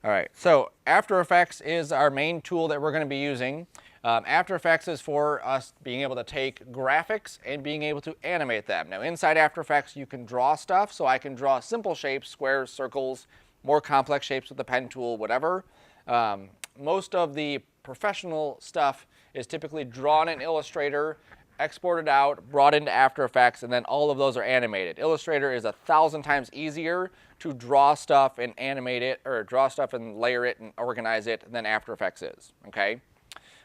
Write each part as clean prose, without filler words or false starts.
All right, so After Effects is our main tool that we're going to be using. After Effects is for us being able to take graphics and being able to animate them. Now inside After Effects you can draw stuff, so I can draw simple shapes, squares, circles, more complex shapes with the pen tool, whatever. Most of the professional stuff is typically drawn in Illustrator, exported out, brought into After Effects, and then all of those are animated. Illustrator is 1,000 times easier to draw stuff and animate it, or draw stuff and layer it and organize it than After Effects is, okay?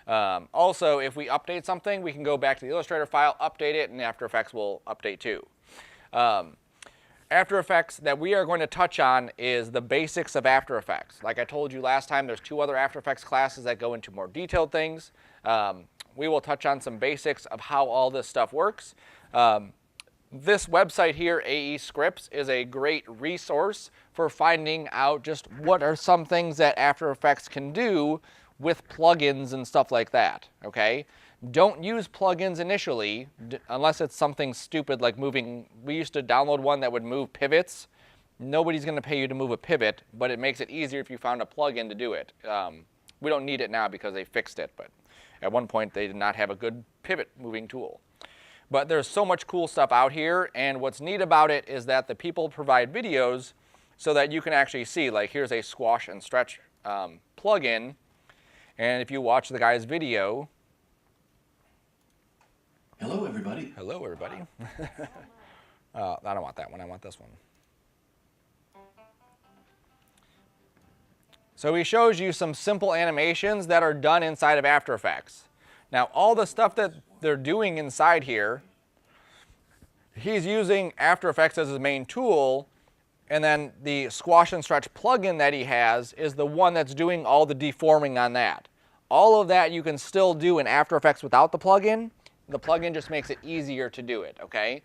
Also, if we update something, we can go back to the Illustrator file, update it, and After Effects will update too. After Effects that we are going to touch on is the basics of After Effects. Like I told you last time, there's 2 other After Effects classes that go into more detailed things. We will touch on some basics of how all this stuff works. This website here, AE Scripts, is a great resource for finding out just what are some things that After Effects can do with plugins and stuff like that, okay? Don't use plugins initially unless it's something stupid like moving. We used to download one that would move pivots. Nobody's going to pay you to move a pivot, but it makes it easier if you found a plugin to do it. We don't need it now because they fixed it, but at one point they did not have a good pivot moving tool. But there's so much cool stuff out here, and what's neat about it is that the people provide videos so that you can actually see, like here's a squash and stretch plugin, and if you watch the guy's video. Hello, everybody. Hello, everybody. I don't want that one. I want this one. So he shows you some simple animations that are done inside of After Effects. Now, all the stuff that they're doing inside here, he's using After Effects as his main tool, and then the Squash and Stretch plugin that he has is the one that's doing all the deforming on that. All of that you can still do in After Effects without the plugin. The plugin just makes it easier to do it, okay?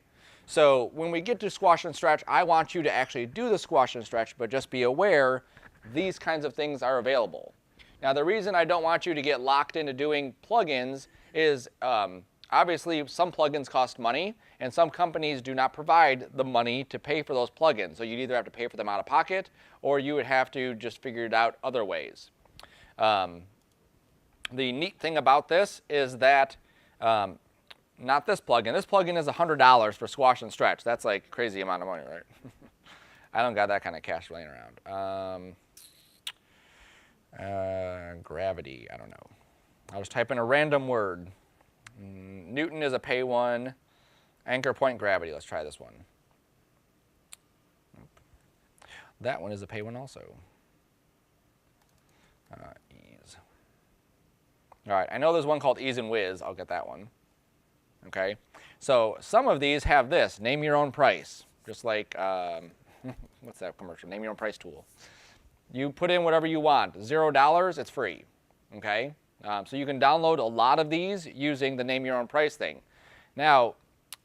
So when we get to Squash and Stretch, I want you to actually do the Squash and Stretch, but just be aware these kinds of things are available. Now the reason I don't want you to get locked into doing plugins is obviously some plugins cost money, and some companies do not provide the money to pay for those plugins. So you'd either have to pay for them out of pocket, or you would have to just figure it out other ways. The neat thing about this is that not this plugin. This plugin is $100 for Squash and Stretch. That's like a crazy amount of money, right? I don't got that kind of cash laying around. Gravity, I don't know. I was typing a random word. Newton is a pay one. Anchor point gravity. Let's try this one. That one is a pay one also. Ease. All right, I know there's one called Ease and Whiz. I'll get that one. Okay, so some of these have this, name your own price. Just like, what's that commercial? Name your own price tool. You put in whatever you want. $0, it's free. Okay, so you can download a lot of these using the name your own price thing. Now,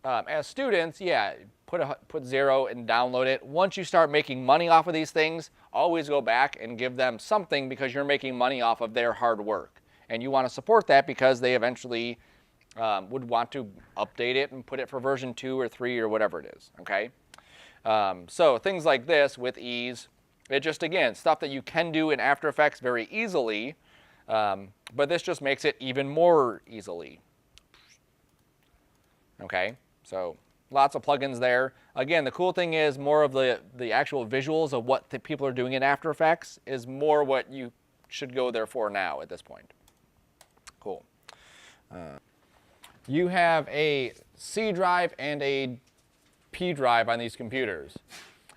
as students, yeah, put 0 and download it. Once you start making money off of these things, always go back and give them something because you're making money off of their hard work. And you want to support that because they eventually would want to update it and put it for version 2 or 3 or whatever it is, okay? So things like this with ease, it just, again, stuff that you can do in After Effects very easily, but this just makes it even more easily. Okay, so lots of plugins there. Again, the cool thing is more of the actual visuals of what the people are doing in After Effects is more what you should go there for now at this point. Cool. You have a C drive and a P drive on these computers.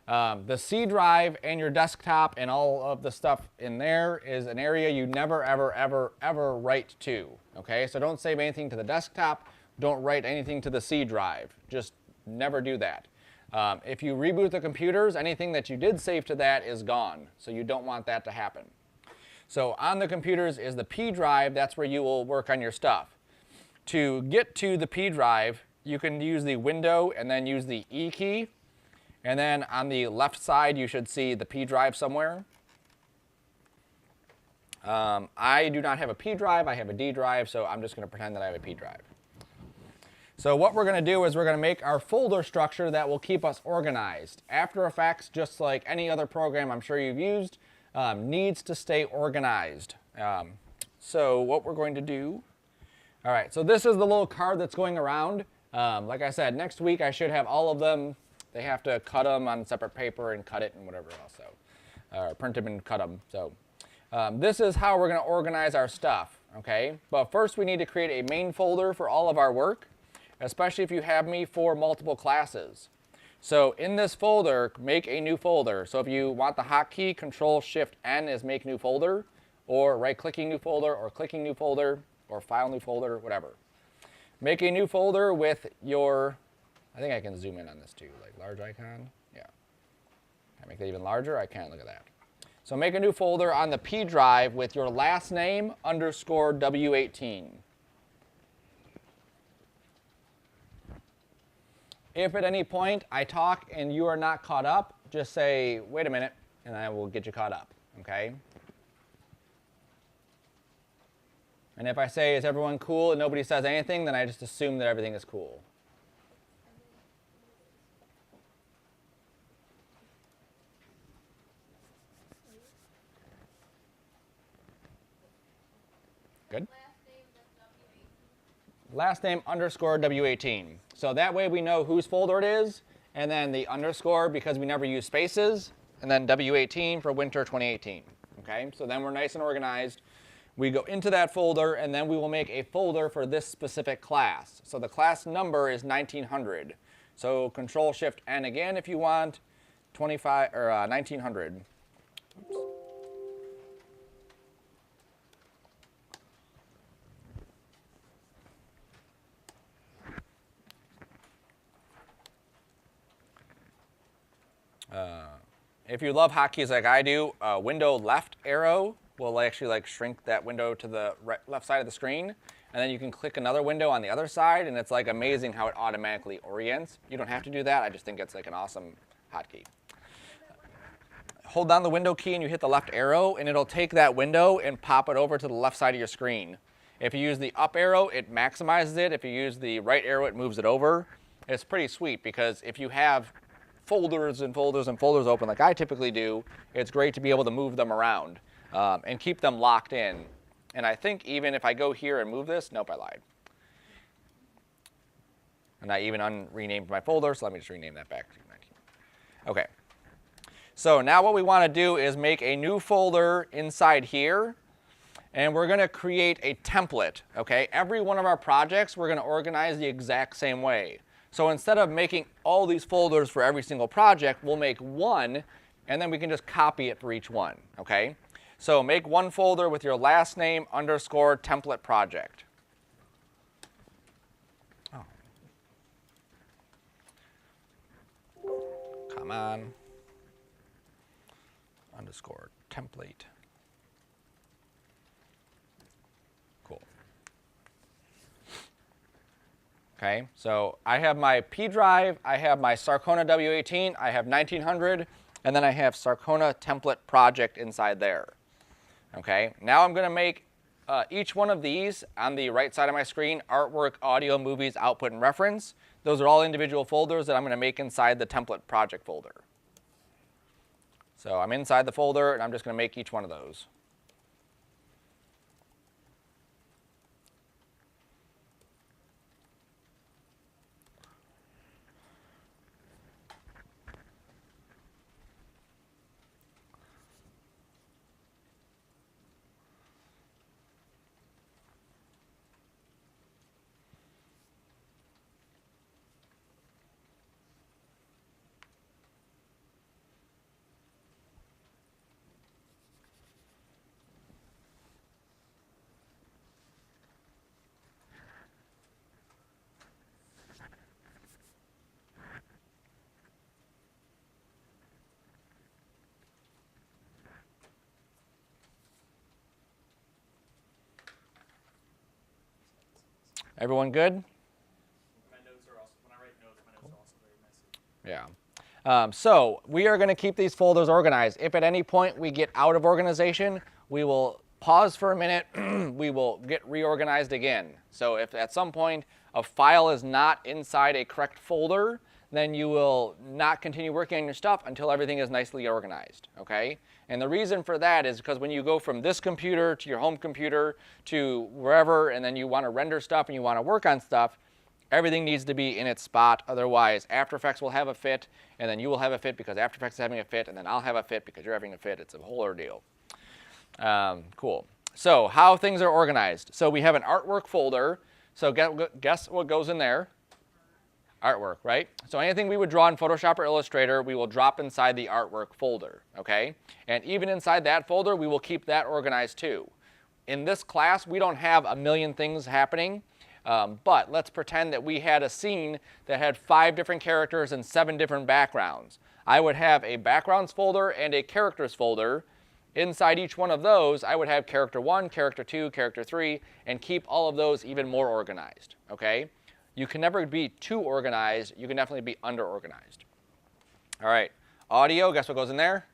The C drive and your desktop and all of the stuff in there is an area you never, ever, ever, ever write to. Okay, so don't save anything to the desktop. Don't write anything to the C drive. Just never do that. If you reboot the computers, anything that you did save to that is gone. So you don't want that to happen. So on the computers is the P drive. That's where you will work on your stuff. To get to the P drive, you can use the window and then use the E key. And then on the left side, you should see the P drive somewhere. I do not have a P drive. I have a D drive, so I'm just going to pretend that I have a P drive. So what we're going to do is we're going to make our folder structure that will keep us organized. After Effects, just like any other program I'm sure you've used, needs to stay organized. So what we're going to do, all right, so this is the little card that's going around. Like I said, next week I should have all of them. They have to cut them on separate paper and cut it and whatever else, so, print them and cut them. So this is how we're going to organize our stuff, okay? But first we need to create a main folder for all of our work, especially if you have me for multiple classes. So in this folder, make a new folder. So if you want the hotkey, Control-Shift-N is make new folder, or right-clicking new folder, or clicking new folder, or file new folder, whatever. Make a new folder with your, I think I can zoom in on this too, like large icon. Yeah. Can I make that even larger? I can't. Look at that. So make a new folder on the P drive with your last name underscore W18. If at any point I talk and you are not caught up, just say, wait a minute, and I will get you caught up, okay? And if I say, is everyone cool, and nobody says anything, then I just assume that everything is cool. Good? Last name underscore W18. So that way we know whose folder it is, and then the underscore because we never use spaces, and then W18 for winter 2018. Okay, so then we're nice and organized. We go into that folder, and then we will make a folder for this specific class. So the class number is 1900. So Control-Shift-N again if you want, 1900. Oops. If you love hotkeys like I do, window left arrow will actually shrink that window to the left side of the screen, and then you can click another window on the other side, and it's amazing how it automatically orients. You don't have to do that. I just think it's an awesome hotkey. Hold down the window key and you hit the left arrow, and it'll take that window and pop it over to the left side of your screen. If you use the up arrow, it maximizes it. If you use the right arrow, it moves it over. It's pretty sweet because if you have folders and folders and folders open like I typically do, it's great to be able to move them around and keep them locked in. And I think even if I go here and move this, nope, I lied. And I even renamed my folder, so let me just rename that back to 19. Okay. So now what we want to do is make a new folder inside here, and we're going to create a template. Okay. Every one of our projects we're going to organize the exact same way. So instead of making all these folders for every single project, we'll make one, and then we can just copy it for each one, okay? So make one folder with your last name underscore template project. Oh. Come on. Underscore template. Cool. Okay, so I have my P drive, I have my Sarcona W18, I have 1900, and then I have Sarcona template project inside there. Okay, now I'm going to make each one of these on the right side of my screen, artwork, audio, movies, output, and reference. Those are all individual folders that I'm going to make inside the template project folder. So I'm inside the folder, and I'm just going to make each one of those. Everyone good? My notes are also, when I write notes, my notes are also very messy. Yeah. So we are going to keep these folders organized. If at any point we get out of organization, we will pause for a minute. We will get reorganized again. So if at some point a file is not inside a correct folder, then you will not continue working on your stuff until everything is nicely organized. Okay? And the reason for that is because when you go from this computer to your home computer to wherever, and then you want to render stuff and you want to work on stuff, everything needs to be in its spot. Otherwise, After Effects will have a fit, and then you will have a fit because After Effects is having a fit, and then I'll have a fit because you're having a fit. It's a whole ordeal. Cool. So how things are organized. So we have an artwork folder. So guess what goes in there? Artwork, right? So anything we would draw in Photoshop or Illustrator, we will drop inside the artwork folder, okay? And even inside that folder, we will keep that organized too. In this class, we don't have a million things happening, but let's pretend that we had a scene that had 5 different characters and 7 different backgrounds. I would have a backgrounds folder and a characters folder. Inside each one of those, I would have character 1, character 2, character 3, and keep all of those even more organized, okay? You can never be too organized. You can definitely be under-organized. All right, audio, guess what goes in there?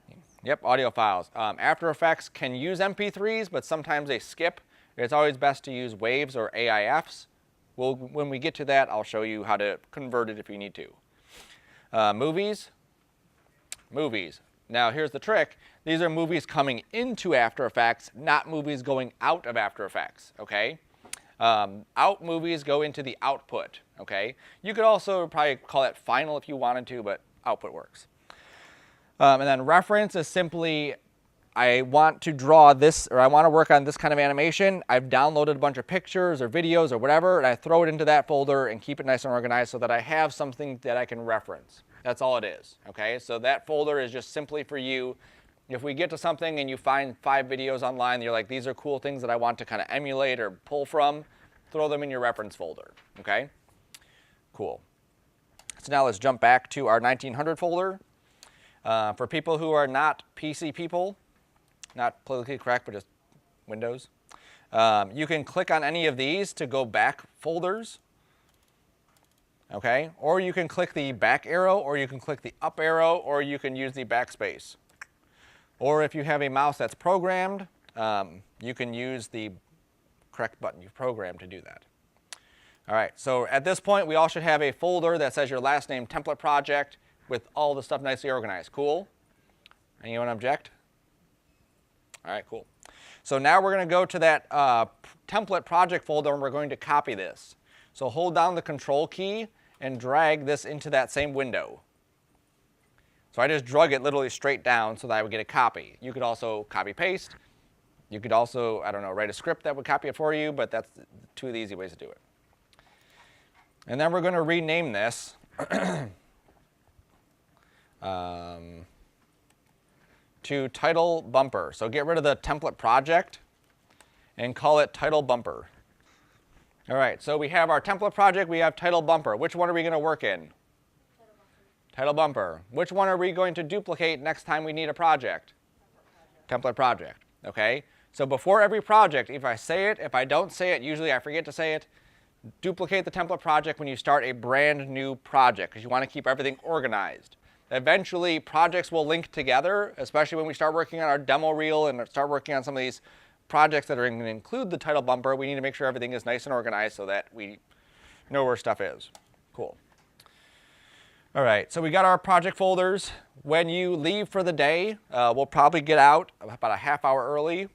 Audio. Yep, audio files. After Effects can use MP3s, but sometimes they skip. It's always best to use WAVs or AIFs. When we get to that, I'll show you how to convert it if you need to. Movies. Now, here's the trick. These are movies coming into After Effects, not movies going out of After Effects, okay? Out movies go into the output, okay? You could also probably call it final if you wanted to, but output works. And then reference is simply, I want to draw this, or I want to work on this kind of animation. I've downloaded a bunch of pictures or videos or whatever, and I throw it into that folder and keep it nice and organized so that I have something that I can reference. That's all it is, okay? So that folder is just simply for you. If we get to something and you find 5 videos online and you're like, these are cool things that I want to kind of emulate or pull from, throw them in your reference folder, okay? Cool. So now let's jump back to our 1900 folder. For people who are not PC people, not politically correct, but just Windows, you can click on any of these to go back folders, okay? Or you can click the back arrow, or you can click the up arrow, or you can use the backspace. Or if you have a mouse that's programmed, you can use the correct button you've programmed to do that. All right, so at this point, we all should have a folder that says your last name template project with all the stuff nicely organized. Cool? Anyone object? All right, cool. So now we're going to go to that template project folder, and we're going to copy this. So hold down the Control key and drag this into that same window. So I just drug it literally straight down so that I would get a copy. You could also copy paste. You could also, I don't know, write a script that would copy it for you, but that's 2 of the easy ways to do it. And then we're going to rename this to Title Bumper. So get rid of the template project and call it Title Bumper. All right, so we have our template project, we have Title Bumper. Which one are we going to work in? Title Bumper. Which one are we going to duplicate next time we need a project? Template project. Okay? So before every project, if I say it, if I don't say it, usually I forget to say it, duplicate the template project when you start a brand new project because you want to keep everything organized. Eventually, projects will link together, especially when we start working on our demo reel and start working on some of these projects that are going to include the Title Bumper. We need to make sure everything is nice and organized so that we know where stuff is. Cool. All right, so we got our project folders. When you leave for the day, we'll probably get out about a half hour early.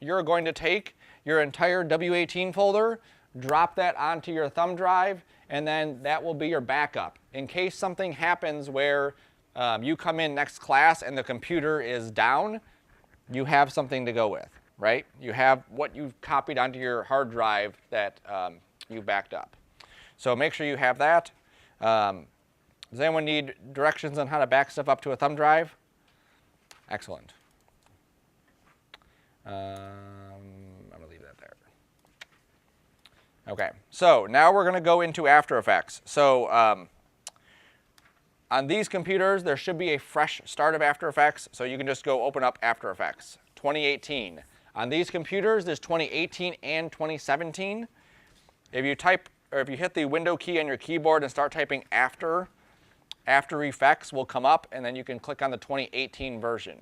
You're going to take your entire W18 folder, drop that onto your thumb drive, and then that will be your backup. In case something happens where you come in next class and the computer is down, you have something to go with, right? You have what you've copied onto your hard drive that you backed up. So make sure you have that. Does anyone need directions on how to back stuff up to a thumb drive? Excellent. I'm going to leave that there. Okay, so now we're going to go into After Effects. So on these computers, there should be a fresh start of After Effects, so you can just go open up After Effects 2018. On these computers, there's 2018 and 2017. If you type, or if you hit the Window key on your keyboard and start typing After Effects will come up, and then you can click on the 2018 version.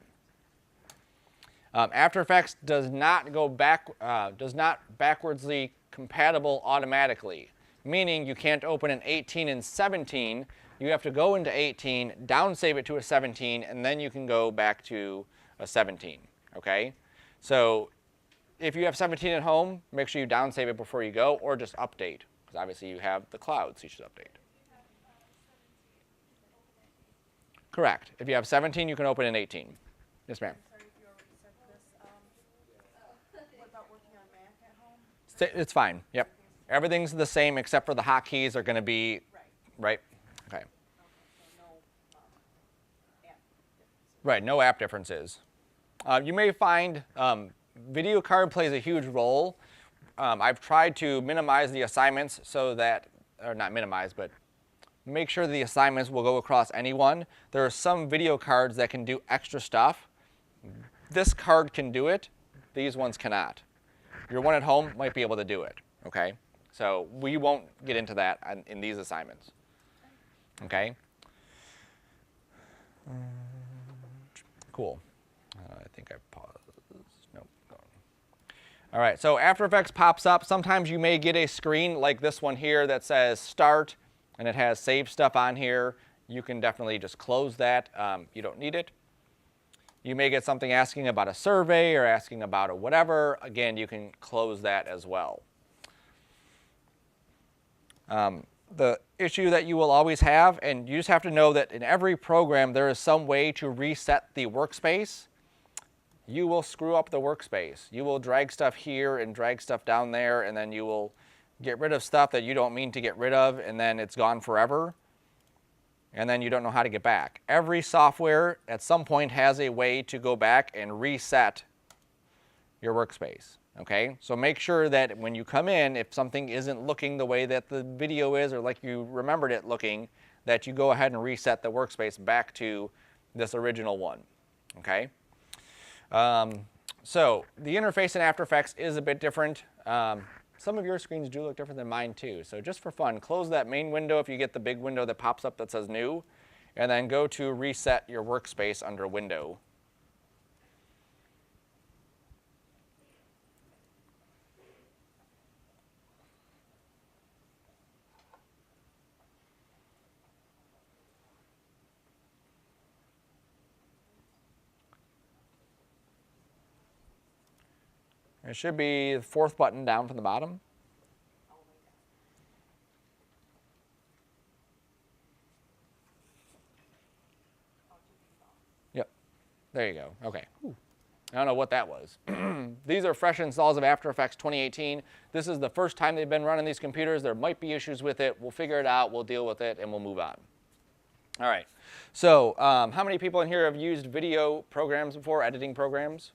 After Effects does not go back, does not backwardsly compatible automatically, meaning you can't open an 18 and 17 you have to go into 18, down save it to a 17, and then you can go back to a 17, okay? So if you have 17 at home, make sure you down save it before you go, or just update, because obviously you have the cloud, so you should update. Correct. If you have 17, you can open in 18. Yes, ma'am. Sorry if you already said this. What about working on Mac at home? It's fine. Yep. Everything's the same except for the hotkeys are going to be right. Okay. So no app differences. Right. No app differences. You may find video card plays a huge role. I've tried to minimize the assignments so that, or not minimize, but make sure the assignments will go across anyone. There are some video cards that can do extra stuff. This card can do it. These ones cannot. Your one at home might be able to do it. Okay. So we won't get into that in these assignments. Okay? Cool. I think I paused. Nope. All right, so After Effects pops up. Sometimes you may get a screen like this one here that says Start, and it has Save Stuff on here. You can definitely just close that. You don't need it. You may get something asking about a survey or asking about a whatever. Again, you can close that as well. The issue that you will always have, and you just have to know that in every program there is some way to reset the workspace. You will screw up the workspace. You will drag stuff here and drag stuff down there, and then you will get rid of stuff that you don't mean to get rid of, and then it's gone forever, and then you don't know how to get back. Every software at some point has a way to go back and reset your workspace. Okay, so make sure that when you come in, if something isn't looking the way that the video is or like you remembered it looking, that you go ahead and reset the workspace back to this original one. Okay, so the interface in After Effects is a bit different. Some of your screens do look different than mine too. So just for fun, close that main window if you get the big window that pops up that says New, and then go to Reset Your Workspace under Window. It should be the fourth button down from the bottom. Yep, there you go. Okay. Ooh. I don't know what that was. These are fresh installs of After Effects 2018. This is the first time they've been running these computers. There might be issues with it. We'll figure it out. We'll deal with it, and we'll move on. All right. So how many people in here have used video programs before, editing programs?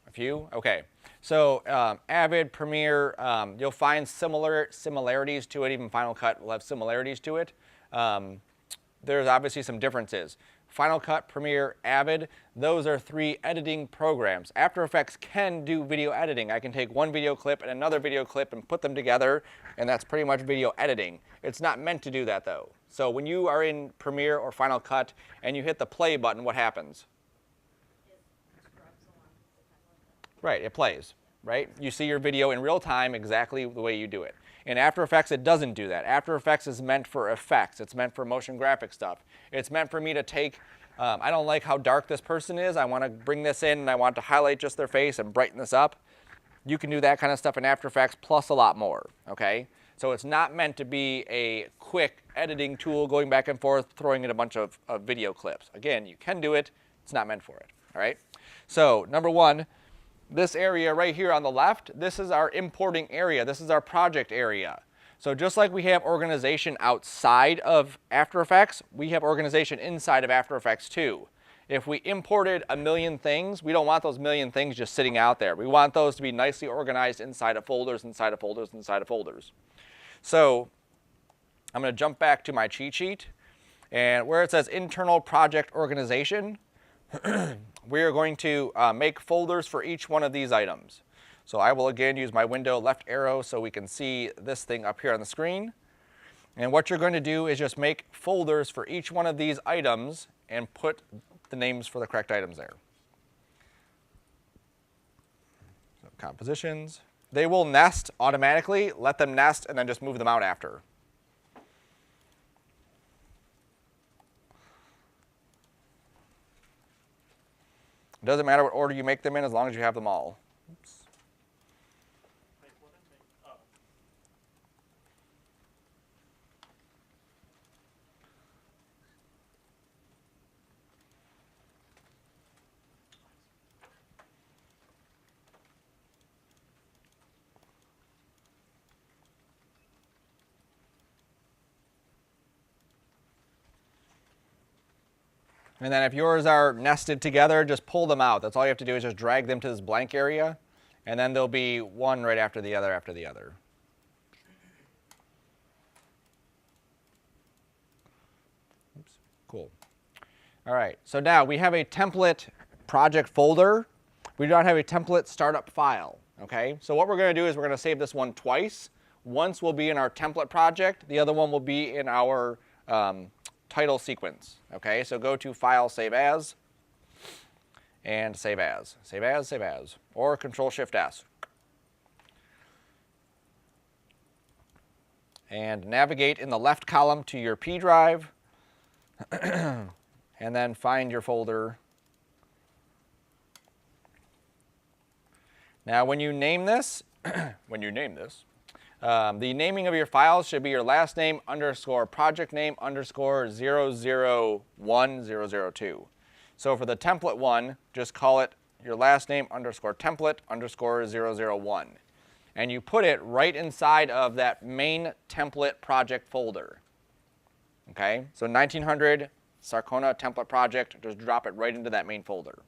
A few? Okay. So Avid, Premiere, you'll find similarities to it. Even Final Cut will have similarities to it. There's obviously some differences. Final Cut, Premiere, Avid, those are 3 editing programs. After Effects can do video editing. I can take one video clip and another video clip and put them together, and that's pretty much video editing. It's not meant to do that, though. So when you are in Premiere or Final Cut and you hit the play button, what happens? Right, it plays, right? You see your video in real time exactly the way you do it. In After Effects, it doesn't do that. After Effects is meant for effects. It's meant for motion graphic stuff. It's meant for me to take, I don't like how dark this person is. I want to bring this in and I want to highlight just their face and brighten this up. You can do that kind of stuff in After Effects plus a lot more, okay? So it's not meant to be a quick editing tool going back and forth, throwing in a bunch of video clips. Again, you can do it. It's not meant for it, all right? So number one, this area right here on the left, this is our importing area. This is our project area. So just like we have organization outside of After Effects, we have organization inside of After Effects too. If we imported a million things, we don't want those million things just sitting out there. We want those to be nicely organized inside of folders, inside of folders, inside of folders. So I'm going to jump back to my cheat sheet. And where it says internal project organization, we are going to make folders for each one of these items. So I will again use my window left arrow so we can see this thing up here on the screen. And what you're going to do is just make folders for each one of these items and put the names for the correct items there. So compositions. They will nest automatically. Let them nest and then just move them out after. It doesn't matter what order you make them in as long as you have them all. Oops. Make what and make, oh. And then if yours are nested together, just pull them out. That's all you have to do is just drag them to this blank area, and then there'll be one right after the other after the other. Oops, cool. All right, so now we have a template project folder. We do not have a template startup file, okay? So what we're gonna do is we're gonna save this one twice. Once will be in our template project, the other one will be in our title sequence, okay? So go to File, Save As, and Save As. Save As, Save As, or Control-Shift-S. And navigate in the left column to your P drive, and then find your folder. Now when you name this, the naming of your files should be your last name underscore project name underscore 001002. So for the template one, just call it your last name underscore template underscore 001. And you put it right inside of that main template project folder. Okay, so 1900 Sarcona template project, just drop it right into that main folder.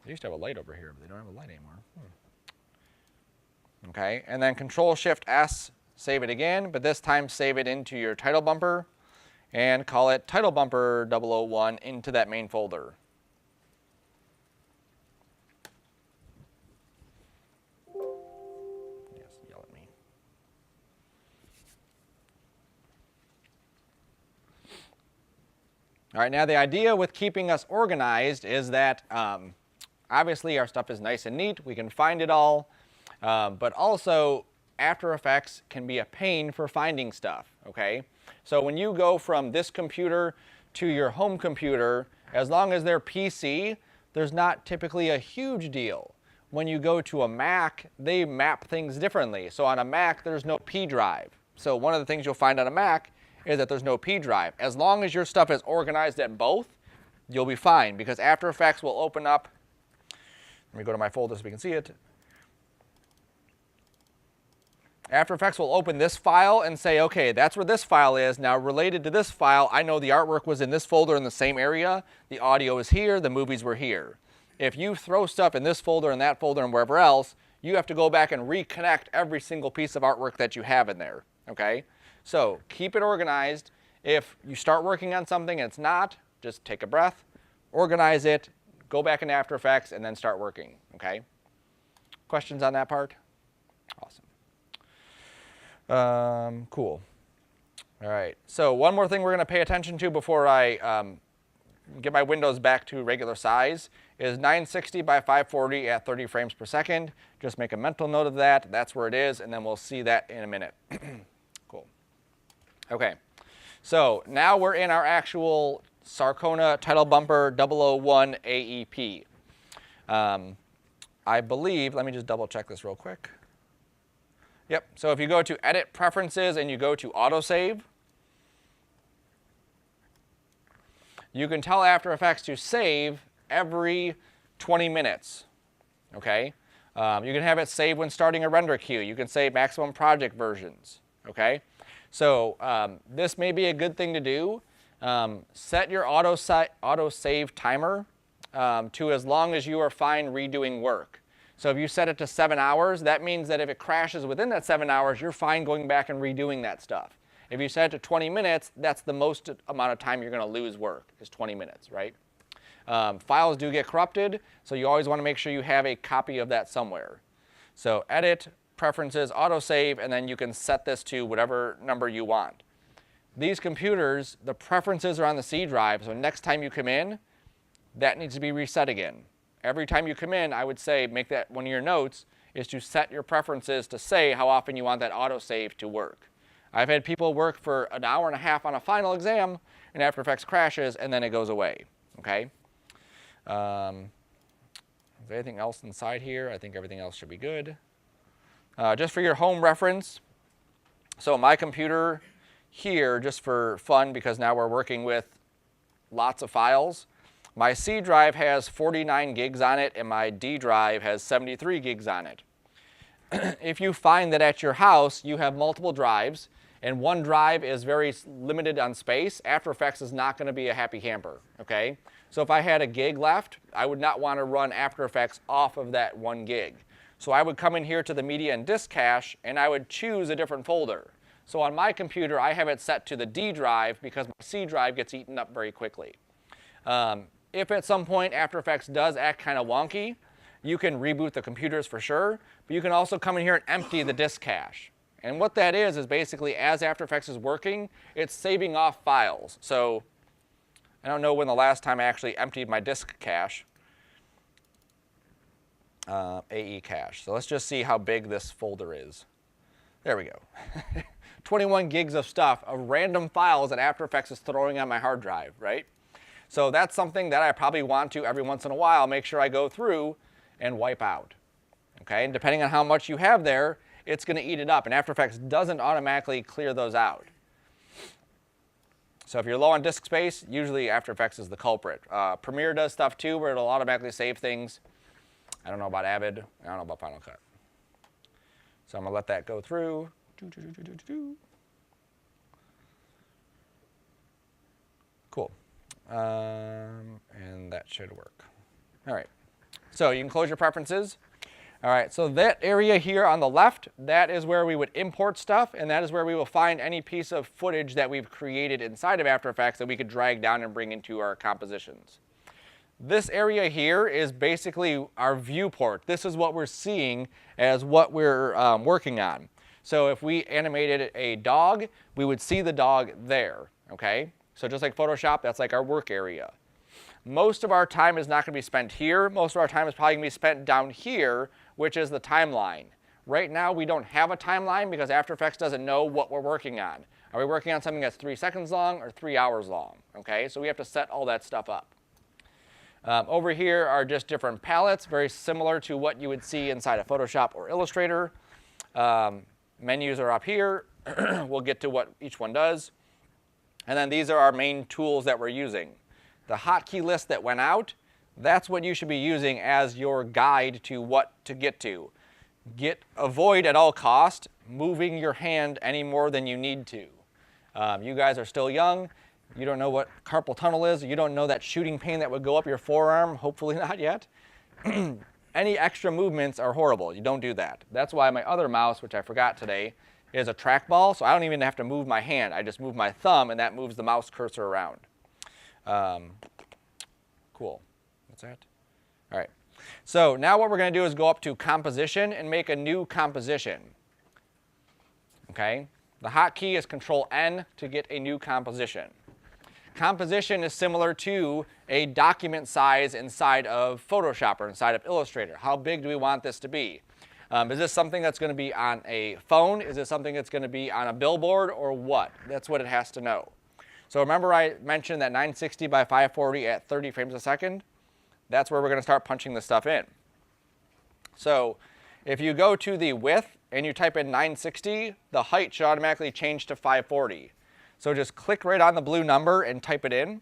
They used to have a light over here, but they don't have a light anymore. Okay, and then Control-Shift-S, save it again, but this time save it into your title bumper and call it Title Bumper 001 into that main folder. Yes, yell at me. All right, now the idea with keeping us organized is that obviously our stuff is nice and neat, we can find it all, but also After Effects can be a pain for finding stuff, okay? So when you go from this computer to your home computer, as long as they're PC, there's not typically a huge deal. When you go to a Mac, they map things differently. So on a Mac, there's no P drive. So one of the things you'll find on a Mac is that there's no P drive. As long as your stuff is organized at both, you'll be fine, because After Effects will open up. Let me go to my folder so we can see it. After Effects will open this file and say, okay, that's where this file is. Now related to this file, I know the artwork was in this folder in the same area. The audio is here, the movies were here. If you throw stuff in this folder and that folder and wherever else, you have to go back and reconnect every single piece of artwork that you have in there, okay? So keep it organized. If you start working on something and it's not, just take a breath, organize it, go back into After Effects, and then start working, okay? Questions on that part? Awesome. Cool. All right, so one more thing we're going to pay attention to before I get my windows back to regular size is 960 by 540 at 30 frames per second. Just make a mental note of that. That's where it is, and then we'll see that in a minute. Cool. Okay, so now we're in our actual Sarcona Title Bumper 001 AEP. I believe, let me just double check this real quick. Yep, so if you go to Edit Preferences and you go to Autosave, you can tell After Effects to save every 20 minutes, okay? You can have it save when starting a render queue. You can save maximum project versions, okay? So this may be a good thing to do. Set your autosave timer to as long as you are fine redoing work. So if you set it to 7 hours, that means that if it crashes within that 7 hours, you're fine going back and redoing that stuff. If you set it to 20 minutes, that's the most amount of time you're going to lose work, is 20 minutes, right? Files do get corrupted, so you always want to make sure you have a copy of that somewhere. So Edit, Preferences, Autosave, and then you can set this to whatever number you want. these computers, the preferences are on the C drive, so next time you come in, that needs to be reset again. Every time you come in, I would say make that one of your notes is to set your preferences to say how often you want that autosave to work. I've had people work for an hour and a half on a final exam, and After Effects crashes, and then it goes away, okay? Is there anything else inside here? I think everything else should be good. Just for your home reference, so my computer here, just for fun, because now we're working with lots of files, my C drive has 49 gigs on it, and my D drive has 73 gigs on it. If you find that at your house you have multiple drives, and one drive is very limited on space, After Effects is not going to be a happy camper, okay? So if I had a gig left, I would not want to run After Effects off of that 1 gig. So I would come in here to the media and disk cache, and I would choose a different folder. So on my computer, I have it set to the D drive because my C drive gets eaten up very quickly. If at some point After Effects does act kind of wonky, you can reboot the computers for sure, but you can also come in here and empty the disk cache. And what that is basically as After Effects is working, it's saving off files. So I don't know when the last time I actually emptied my disk cache, AE cache. So let's just see how big this folder is. There we go. 21 gigs of stuff, of random files that After Effects is throwing on my hard drive, right? So that's something that I probably want to, every once in a while, make sure I go through and wipe out. Okay, and depending on how much you have there, it's going to eat it up, and After Effects doesn't automatically clear those out. So if you're low on disk space, usually After Effects is the culprit. Premiere does stuff too, where it'll automatically save things. I don't know about Avid. I don't know about Final Cut. So I'm going to let that go through. Cool. And that should work. All right. So you can close your preferences. All right, so that area here on the left, that is where we would import stuff, and that is where we will find any piece of footage that we've created inside of After Effects that we could drag down and bring into our compositions. This area here is basically our viewport. This is what we're seeing as what we're working on. So if we animated a dog, we would see the dog there, okay? So just like Photoshop, that's like our work area. Most of our time is not going to be spent here. Most of our time is probably going to be spent down here, which is the timeline. Right now, we don't have a timeline because After Effects doesn't know what we're working on. Are we working on something that's 3 seconds long or 3 hours long? Okay, so we have to set all that stuff up. Over here are just different palettes, very similar to what you would see inside of Photoshop or Illustrator. Menus are up here. We'll get to what each one does. And then these are our main tools that we're using. The hotkey list that went out, that's what you should be using as your guide to what to get to. Avoid at all cost moving your hand any more than you need to. You guys are still young. You don't know what carpal tunnel is. You don't know that shooting pain that would go up your forearm. Hopefully not yet. Any extra movements are horrible. You don't do that. That's why my other mouse, which I forgot today, is a trackball. So I don't even have to move my hand. I just move my thumb, and that moves the mouse cursor around. Cool. What's that? All right. So now what we're going to do is go up to Composition and make a new composition. Okay? The hotkey is Control-N to get a new composition. Composition is similar to a document size inside of Photoshop or inside of Illustrator. How big do we want this to be? Is this something that's going to be on a phone? Is it something that's going to be on a billboard, or what? That's what it has to know. So remember I mentioned that 960 by 540 at 30 frames a second? That's where we're going to start punching this stuff in. So if you go to the width and you type in 960, the height should automatically change to 540. So just click right on the blue number and type it in.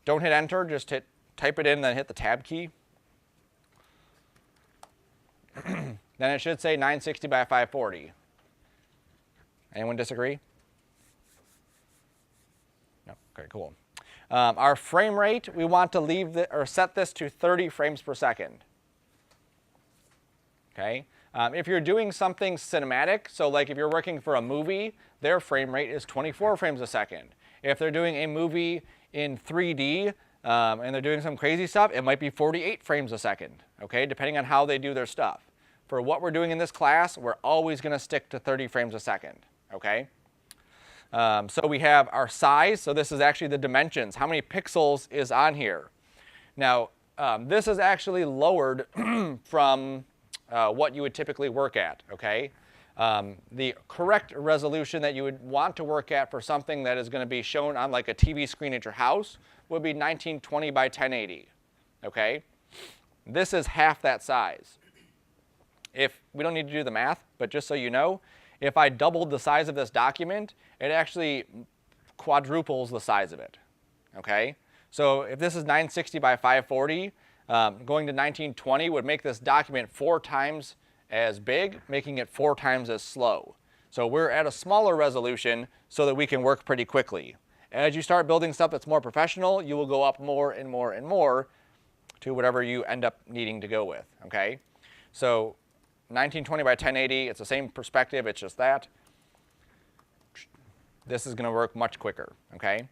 Don't hit enter, just type it in, then hit the tab key. Then it should say 960 by 540. Anyone disagree? No. Okay, cool. Our frame rate, we want to leave or set this to 30 frames per second. Okay. If you're doing something cinematic, so like if you're working for a movie, their frame rate is 24 frames a second. If they're doing a movie in 3D and they're doing some crazy stuff, it might be 48 frames a second, okay, depending on how they do their stuff. For what we're doing in this class, we're always going to stick to 30 frames a second, okay? So we have our size. So this is actually the dimensions. How many pixels is on here? Now, this is actually lowered from what you would typically work at, okay? The correct resolution that you would want to work at for something that is going to be shown on like a TV screen at your house would be 1920 by 1080, okay? This is half that size. If we don't need to do the math, but just so you know, if I doubled the size of this document, it actually quadruples the size of it, okay? So if this is 960 by 540, going to 1920 would make this document 4 times as big, making it 4 times as slow. So we're at a smaller resolution so that we can work pretty quickly. As you start building stuff that's more professional, you will go up more and more and more to whatever you end up needing to go with, okay? So 1920 by 1080, it's the same perspective, it's just that. This is going to work much quicker, okay?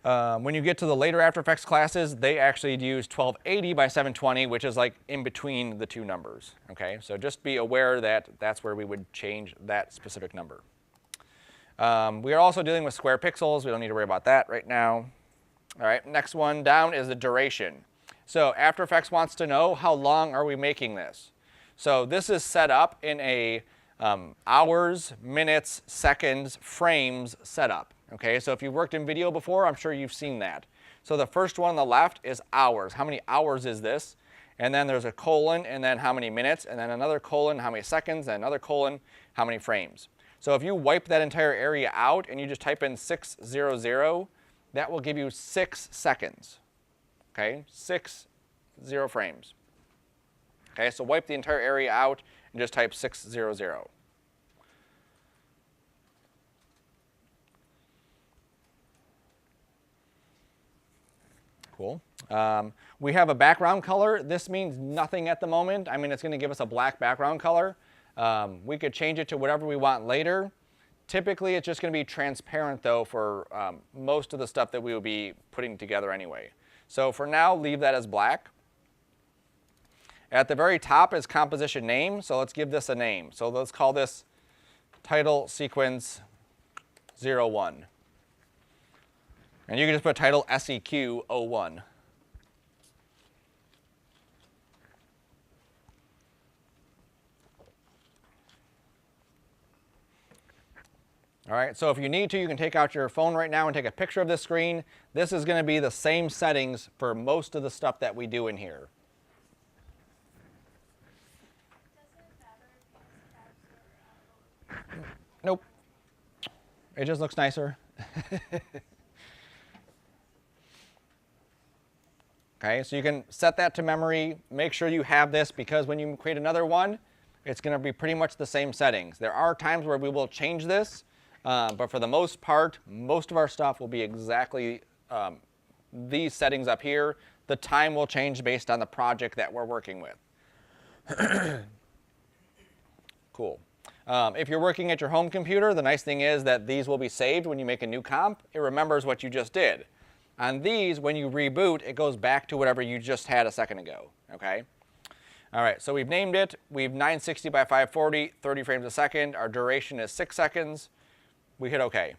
When you get to the later After Effects classes, they actually use 1280 by 720, which is like in between the two numbers, okay? So just be aware that that's where we would change that specific number. We are also dealing with square pixels. We don't need to worry about that right now. All right, next one down is the duration. So After Effects wants to know how long are we making this? So this is set up in a hours, minutes, seconds, frames setup. Okay, so if you've worked in video before, I'm sure you've seen that. So the first one on the left is hours. How many hours is this? And then there's a colon, and then how many minutes, and then another colon, how many seconds, and another colon, how many frames. So if you wipe that entire area out and you just type in 600, that will give you 6 seconds. Okay, 60 frames. Okay, so wipe the entire area out and just type 600. Cool. We have a background color. This means nothing at the moment. I mean, it's going to give us a black background color. We could change it to whatever we want later. Typically, it's just going to be transparent, though, for most of the stuff that we will be putting together anyway. So for now, leave that as black. At the very top is composition name, so let's give this a name. So let's call this title sequence 01. And you can just put title SEQ 01. All right, so if you need to, you can take out your phone right now and take a picture of this screen. This is going to be the same settings for most of the stuff that we do in here. Nope. It just looks nicer. Okay, so you can set that to memory. Make sure you have this because when you create another one, it's going to be pretty much the same settings. There are times where we will change this, but for the most part, most of our stuff will be exactly these settings up here. The time will change based on the project that we're working with. Cool. If you're working at your home computer, the nice thing is that these will be saved when you make a new comp. It remembers what you just did. On these, when you reboot, it goes back to whatever you just had a second ago, okay? All right, so we've named it. We've 960 by 540, 30 frames a second. Our duration is 6 seconds. We hit OK.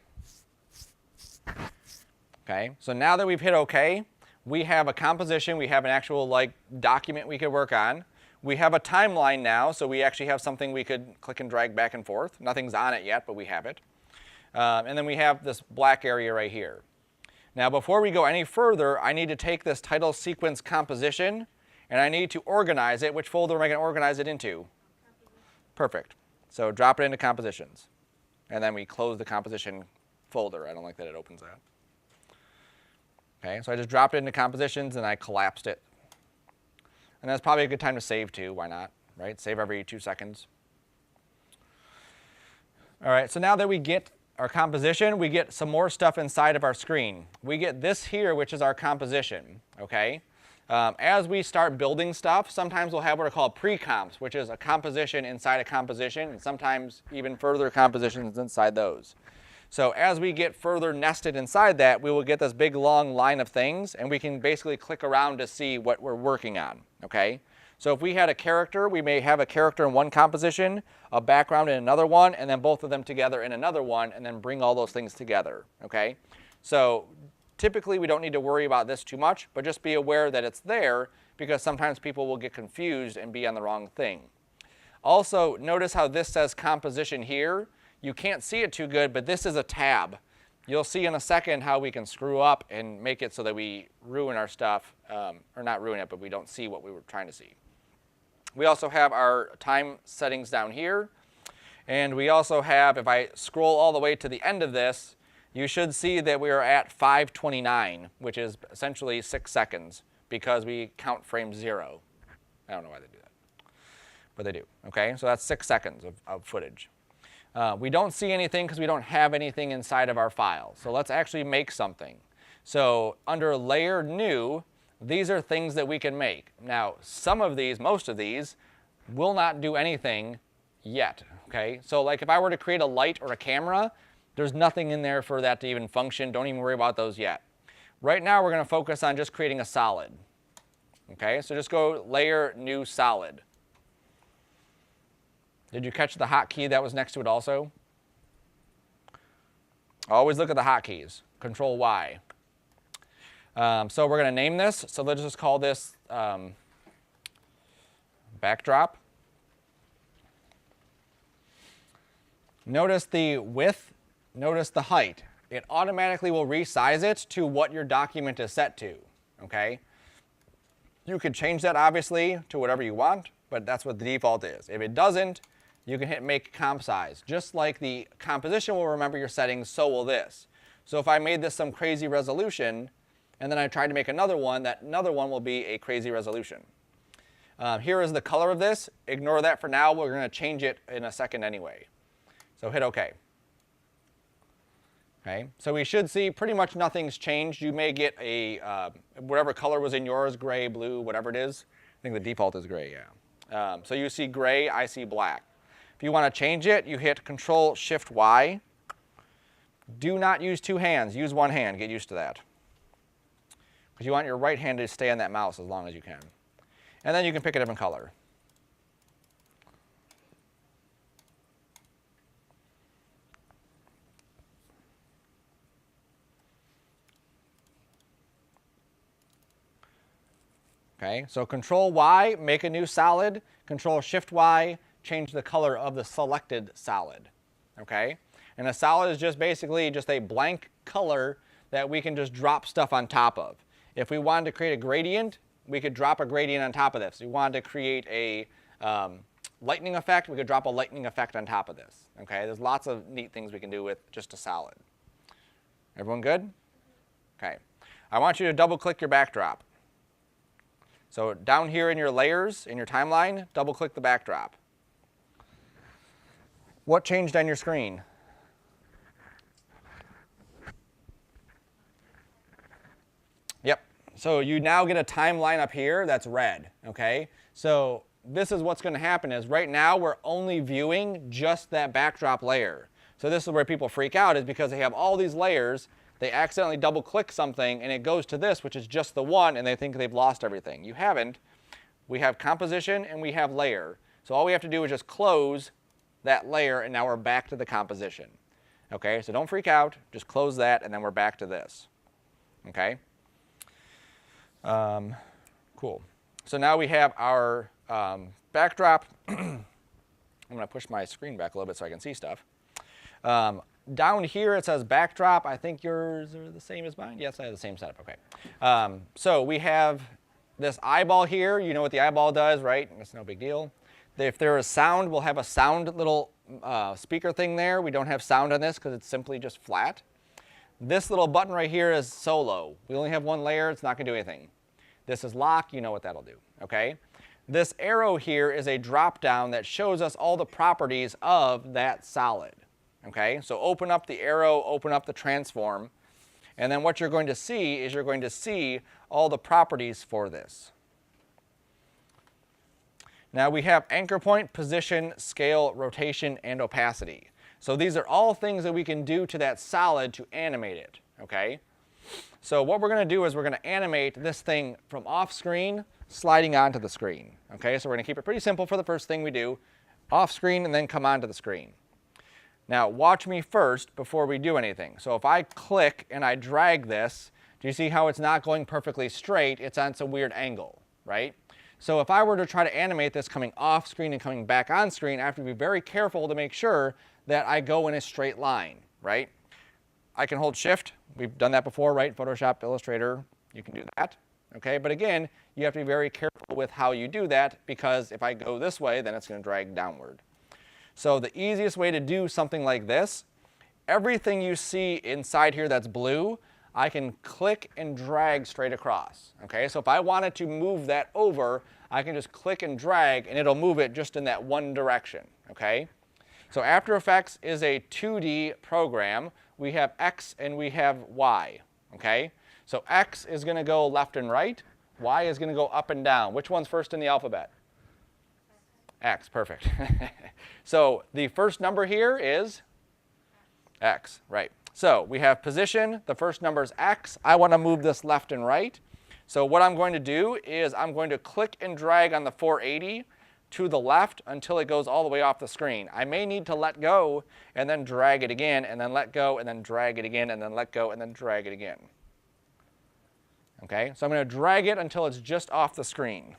Okay, so now that we've hit OK, we have a composition. We have an actual like document we could work on. We have a timeline now, so we actually have something we could click and drag back and forth. Nothing's on it yet, but we have it. And then we have this black area right here. Now, before we go any further, I need to take this title sequence composition, and I need to organize it. Which folder am I going to organize it into? Perfect. So drop it into compositions. And then we close the composition folder. I don't like that it opens that. Okay, so I just dropped it into compositions, and I collapsed it. And that's probably a good time to save too. Why not? Right? Save every 2 seconds. All right, so now that we get our composition, we get some more stuff inside of our screen. We get this here, which is our composition, okay? As we start building stuff, sometimes we'll have what are called pre-comps, which is a composition inside a composition, and sometimes even further compositions inside those. So as we get further nested inside that, we will get this big long line of things, and we can basically click around to see what we're working on, okay? So if we had a character, we may have a character in one composition, a background in another one, and then both of them together in another one, and then bring all those things together, okay? So typically we don't need to worry about this too much, but just be aware that it's there because sometimes people will get confused and be on the wrong thing. Also, notice how this says composition here. You can't see it too good, but this is a tab. You'll see in a second how we can screw up and make it so that we ruin our stuff, or not ruin it, but we don't see what we were trying to see. We also have our time settings down here. And we also have, if I scroll all the way to the end of this, you should see that we are at 5:29, which is essentially 6 seconds because we count frame 0. I don't know why they do that, but they do, okay? So that's 6 seconds of footage. We don't see anything because we don't have anything inside of our file. So let's actually make something. So under Layer New, these are things that we can make. Now, some of these, most of these, will not do anything yet, okay? So like if I were to create a light or a camera, there's nothing in there for that to even function. Don't even worry about those yet. Right now, we're going to focus on just creating a solid, okay? So just go Layer New Solid. Did you catch the hotkey that was next to it also? Always look at the hotkeys. Control Y. So we're going to name this. So let's just call this backdrop. Notice the width. Notice the height. It automatically will resize it to what your document is set to. Okay? You could change that obviously to whatever you want, but that's what the default is. If it doesn't, you can hit make comp size. Just like the composition will remember your settings, so will this. So if I made this some crazy resolution, and then I tried to make another one, that another one will be a crazy resolution. Here is the color of this. Ignore that for now. We're going to change it in a second anyway. So hit OK. Okay, so we should see pretty much nothing's changed. You may get a, whatever color was in yours, gray, blue, whatever it is. I think the default is gray, yeah. So you see gray, I see black. If you want to change it, you hit Control-Shift-Y. Do not use 2 hands. Use 1 hand. Get used to that. Because you want your right hand to stay on that mouse as long as you can. And then you can pick a different color. Okay, so Control-Y, make a new solid. Control-Shift-Y, change the color of the selected solid. Okay, and a solid is just basically just a blank color that we can just drop stuff on top of. If we wanted to create a gradient, we could drop a gradient on top of this. If we wanted to create a lightning effect, we could drop a lightning effect on top of this. Okay, there's lots of neat things we can do with just a solid. Everyone good? Okay, I want you to double click your backdrop. So down here in your layers, in your timeline, double click the backdrop. What changed on your screen? Yep, so you now get a timeline up here that's red, okay? So this is what's gonna happen is right now we're only viewing just that backdrop layer. So this is where people freak out is because they have all these layers, they accidentally double click something and it goes to this, which is just the one, and they think they've lost everything. You haven't. We have composition and we have layer. So all we have to do is just close that layer and now we're back to the composition. Okay, so don't freak out, just close that and then we're back to this. Okay? Cool. So now we have our backdrop. I'm going to push my screen back a little bit so I can see stuff. Down here it says backdrop. I think yours are the same as mine. Yes, I have the same setup. Okay. So we have this eyeball here. You know what the eyeball does, right? It's no big deal. If there is sound, we'll have a sound little speaker thing there. We don't have sound on this because it's simply just flat. This little button right here is solo. We only have one layer. It's not going to do anything. This is lock. You know what that'll do. Okay. This arrow here is a drop down that shows us all the properties of that solid. Okay, so open up the arrow, open up the transform, and then what you're going to see is you're going to see all the properties for this. Now we have anchor point, position, scale, rotation, and opacity. So these are all things that we can do to that solid to animate it, okay? So what we're going to do is we're going to animate this thing from off screen sliding onto the screen. Okay, so we're going to keep it pretty simple for the first thing we do, off screen and then come onto the screen. Now watch me first before we do anything. So if I click and I drag this, do you see how it's not going perfectly straight? It's on some weird angle, right? So if I were to try to animate this coming off screen and coming back on screen, I have to be very careful to make sure that I go in a straight line, right? I can hold Shift. We've done that before, right? Photoshop, Illustrator, you can do that. Okay, but again, you have to be very careful with how you do that, because if I go this way, then it's going to drag downward. So the easiest way to do something like this, everything you see inside here that's blue, I can click and drag straight across. Okay, so if I wanted to move that over, I can just click and drag and it'll move it just in that one direction. Okay, so After Effects is a 2D program. We have X and we have Y. Okay, so X is going to go left and right. Y is going to go up and down. Which one's first in the alphabet? X, perfect. So the first number here is X, right. So we have position, the first number is X. I want to move this left and right. So what I'm going to do is I'm going to click and drag on the 480 to the left until it goes all the way off the screen. I may need to let go and then drag it again, and then let go and then drag it again, and then let go and then drag it again. Okay, so I'm going to drag it until it's just off the screen.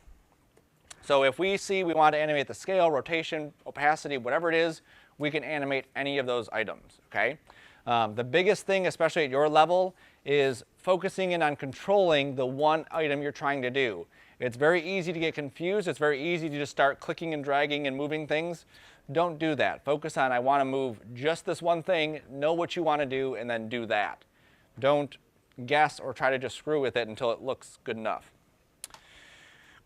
So if we see we want to animate the scale, rotation, opacity, whatever it is, we can animate any of those items. Okay? The biggest thing, especially at your level, is focusing in on controlling the one item you're trying to do. It's very easy to get confused. It's very easy to just start clicking and dragging and moving things. Don't do that. Focus on, I want to move just this one thing, know what you want to do, and then do that. Don't guess or try to just screw with it until it looks good enough.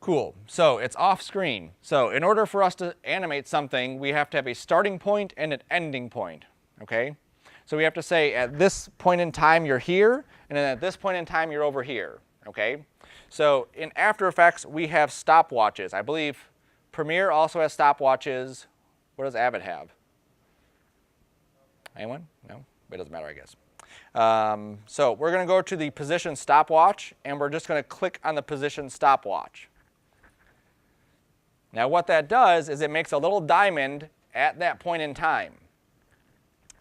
Cool, so it's off screen. So in order for us to animate something, we have to have a starting point and an ending point, okay? So we have to say at this point in time you're here, and then at this point in time you're over here, okay? So in After Effects we have stopwatches. I believe Premiere also has stopwatches. What does Avid have? Anyone? No? It doesn't matter, I guess. So we're going to go to the position stopwatch, and we're just going to click on the position stopwatch. Now what that does is it makes a little diamond at that point in time.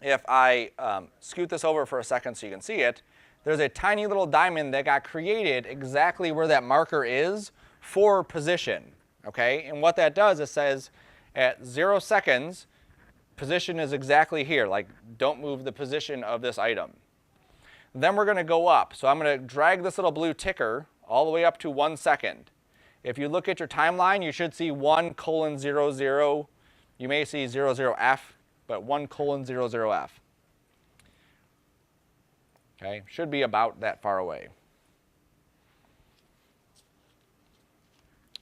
If I scoot this over for a second so you can see it, there's a tiny little diamond that got created exactly where that marker is for position. Okay? And what that does, it says at 0 seconds, position is exactly here. Like, don't move the position of this item. Then we're going to go up. So I'm going to drag this little blue ticker all the way up to 1 second. If you look at your timeline, you should see 1:00. You may see 00F, but 1:00F. Okay, should be about that far away.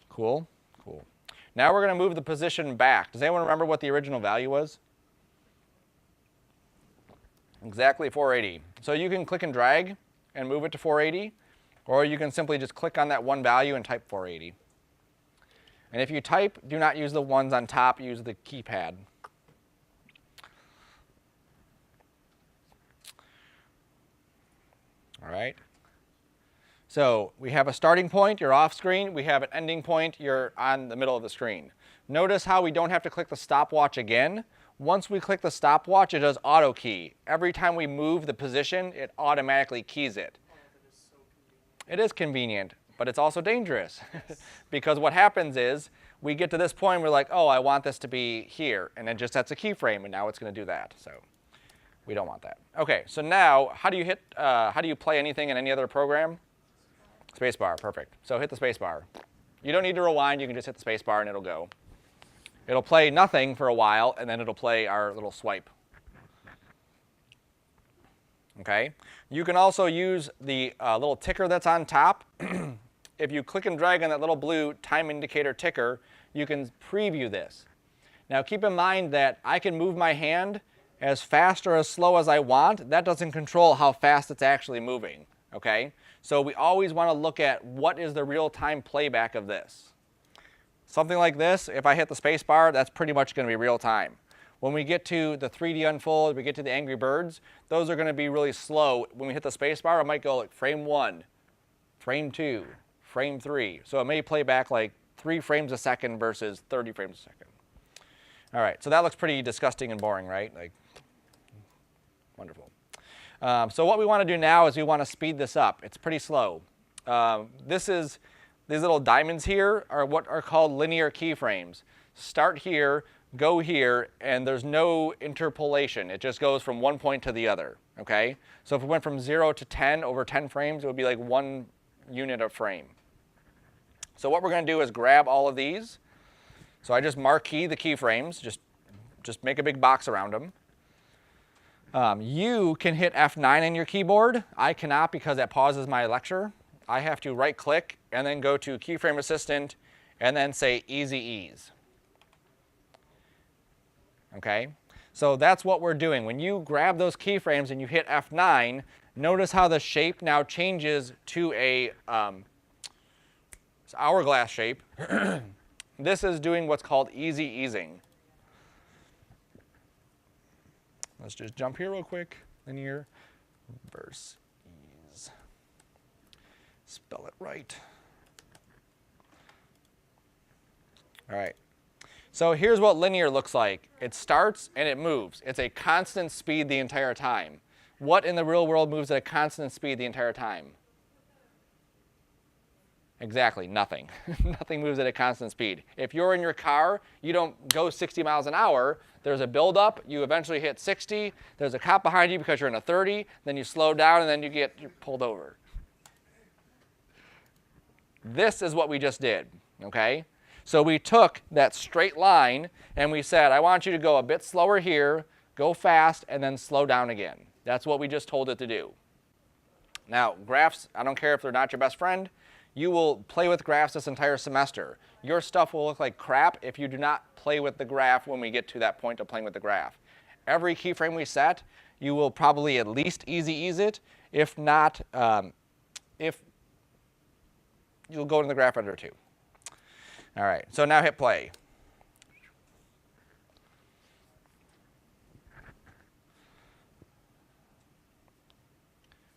Cool, cool. Now we're going to move the position back. Does anyone remember what the original value was? Exactly 480. So you can click and drag and move it to 480. Or you can simply just click on that one value and type 480. And if you type, do not use the ones on top, use the keypad. All right. So we have a starting point, you're off screen. We have an ending point, you're on the middle of the screen. Notice how we don't have to click the stopwatch again. Once we click the stopwatch, it does auto key. Every time we move the position, it automatically keys it. It is convenient, but it's also dangerous. Because what happens is we get to this point, we're like, oh, I want this to be here. And it just sets a keyframe, and now it's going to do that. So we don't want that. OK, so now how do you play anything in any other program? Spacebar, perfect. So hit the spacebar. You don't need to rewind. You can just hit the spacebar, and it'll go. It'll play nothing for a while, and then it'll play our little swipe. Okay. You can also use the little ticker that's on top. If you click and drag on that little blue time indicator ticker, you can preview this. Now keep in mind that I can move my hand as fast or as slow as I want. That doesn't control how fast it's actually moving. Okay? So we always want to look at what is the real-time playback of this. Something like this, if I hit the space bar, that's pretty much going to be real time. When we get to the 3D unfold, we get to the Angry Birds, those are going to be really slow. When we hit the space bar, it might go like frame 1, frame 2, frame 3. So it may play back like 3 frames a second versus 30 frames a second. All right, so that looks pretty disgusting and boring, right? Like, wonderful. So what we want to do now is we want to speed this up. It's pretty slow. These little diamonds here are what are called linear keyframes. Start here, go here, and there's no interpolation. It just goes from one point to the other, okay? So if it went from 0 to 10 over 10 frames, it would be like 1 unit of frame. So what we're going to do is grab all of these. So I just marquee the keyframes, just make a big box around them. You can hit F9 on your keyboard. I cannot because that pauses my lecture. I have to right click and then go to Keyframe Assistant and then say Easy Ease. Okay? So that's what we're doing. When you grab those keyframes and you hit F9, notice how the shape now changes to a hourglass shape. This is doing what's called easy easing. Let's just jump here real quick. Linear verse ease. Spell it right. All right. So here's what linear looks like. It starts and it moves. It's a constant speed the entire time. What in the real world moves at a constant speed the entire time? Exactly, nothing. Nothing moves at a constant speed. If you're in your car, you don't go 60 miles an hour. There's a buildup. You eventually hit 60. There's a cop behind you because you're in a 30. Then you slow down, and then you're pulled over. This is what we just did, okay? So we took that straight line, and we said, I want you to go a bit slower here, go fast, and then slow down again. That's what we just told it to do. Now, graphs, I don't care if they're not your best friend. You will play with graphs this entire semester. Your stuff will look like crap if you do not play with the graph when we get to that point of playing with the graph. Every keyframe we set, you will probably at least easy ease it. If not, if you'll go into the graph editor too. All right, so now hit play.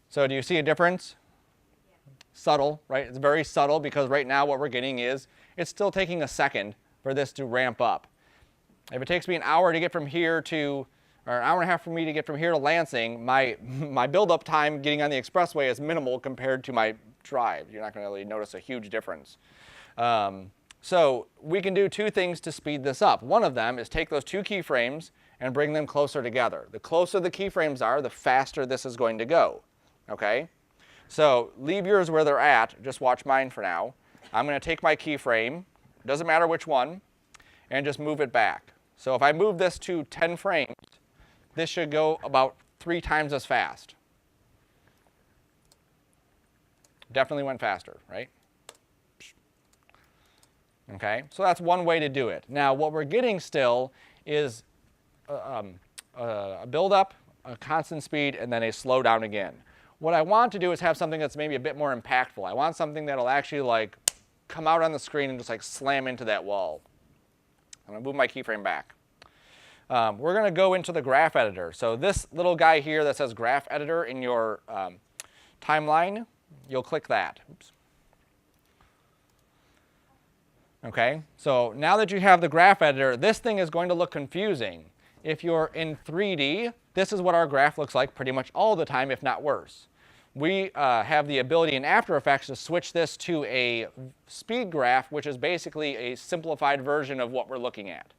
So do you see a difference? Subtle, right? It's very subtle because right now what we're getting is it's still taking a second for this to ramp up. If it takes me an hour to get from here to, or an hour and a half for me to get from here to Lansing, my build-up time getting on the expressway is minimal compared to my drive. You're not going to really notice a huge difference. So we can do two things to speed this up. One of them is take those two keyframes and bring them closer together. The closer the keyframes are, the faster this is going to go. Okay? So leave yours where they're at. Just watch mine for now. I'm going to take my keyframe, doesn't matter which one, and just move it back. So if I move this to 10 frames, this should go about 3 times as fast. Definitely went faster, right? Okay, so that's one way to do it. Now what we're getting still is a build-up, a constant speed, and then a slowdown again. What I want to do is have something that's maybe a bit more impactful. I want something that'll actually like come out on the screen and just like slam into that wall. I'm going to move my keyframe back. We're going to go into the graph editor. So this little guy here that says graph editor in your timeline, you'll click that. Oops. Okay, so now that you have the graph editor, this thing is going to look confusing. If you're in 3D, this is what our graph looks like pretty much all the time, if not worse. We have the ability in After Effects to switch this to a speed graph, which is basically a simplified version of what we're looking at.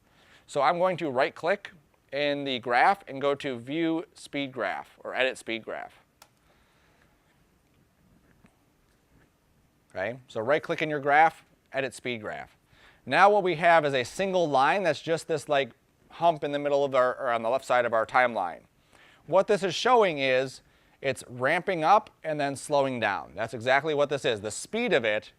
So I'm going to right-click in the graph and go to View Speed Graph, or Edit Speed Graph. Okay, so right-click in your graph, Edit Speed Graph. Now what we have is a single line that's just this like hump in the middle of our, or on the left side of our timeline. What this is showing is it's ramping up and then slowing down. That's exactly what this is. The speed of it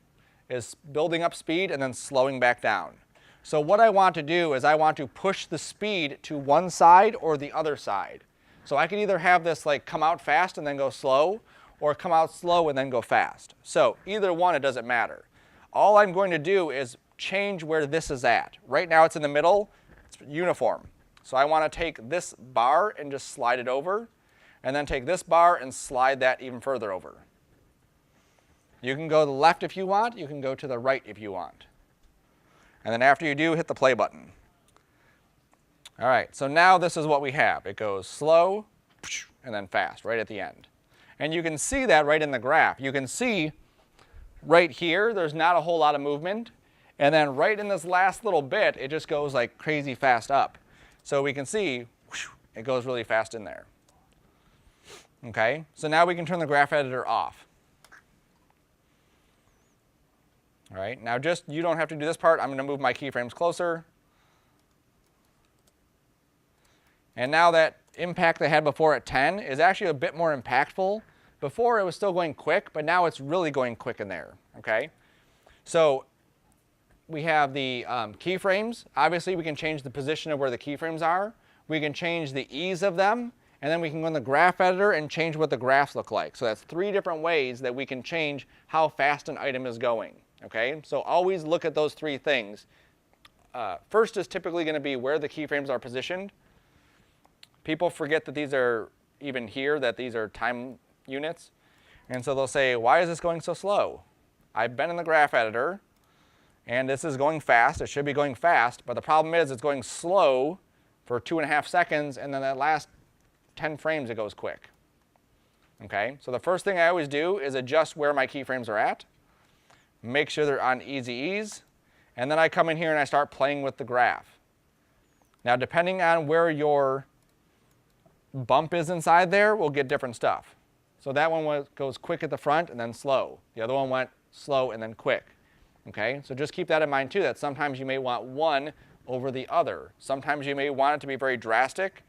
is building up speed and then slowing back down. So what I want to do is I want to push the speed to one side or the other side. So I can either have this like come out fast and then go slow, or come out slow and then go fast. So either one, it doesn't matter. All I'm going to do is change where this is at. Right now it's in the middle, it's uniform. So I want to take this bar and just slide it over, and then take this bar and slide that even further over. You can go to the left if you want. You can go to the right if you want. And then after you do, hit the play button. All right, so now this is what we have. It goes slow and then fast right at the end. And you can see that right in the graph. You can see right here, there's not a whole lot of movement. And then right in this last little bit, it just goes like crazy fast up. So we can see it goes really fast in there. Okay, so now we can turn the graph editor off. All right, now just, you don't have to do this part. I'm going to move my keyframes closer. And now that impact they had before at 10 is actually a bit more impactful. Before it was still going quick, but now it's really going quick in there, okay? So we have the keyframes. Obviously, we can change the position of where the keyframes are. We can change the ease of them. And then we can go in the graph editor and change what the graphs look like. So that's 3 different ways that we can change how fast an item is going. Okay, so always look at those 3 things. First is typically going to be where the keyframes are positioned. People forget that these are even here, that these are time units. And so they'll say, why is this going so slow? I've been in the graph editor, and this is going fast. It should be going fast, but the problem is it's going slow for 2.5 seconds, and then that last 10 frames it goes quick. Okay, so the first thing I always do is adjust where my keyframes are at. Make sure they're on easy ease, and then I come in here and I start playing with the graph. Now depending on where your bump is inside there, we'll get different stuff. So that one goes quick at the front and then slow. The other one went slow and then quick. Okay, so just keep that in mind too, that sometimes you may want one over the other. Sometimes you may want it to be very drastic.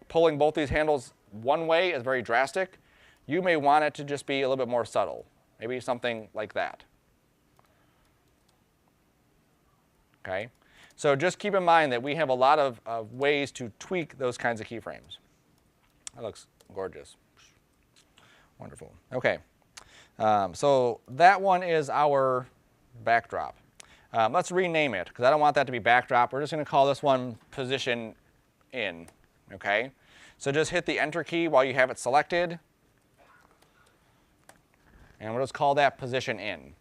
Pulling both these handles one way is very drastic. You may want it to just be a little bit more subtle. Maybe something like that. Okay, so just keep in mind that we have a lot of ways to tweak those kinds of keyframes. That looks gorgeous. Wonderful. Okay, so that one is our backdrop. Let's rename it, because I don't want that to be backdrop. We're just going to call this one position in. Okay, so just hit the enter key while you have it selected, and we'll just call that position in.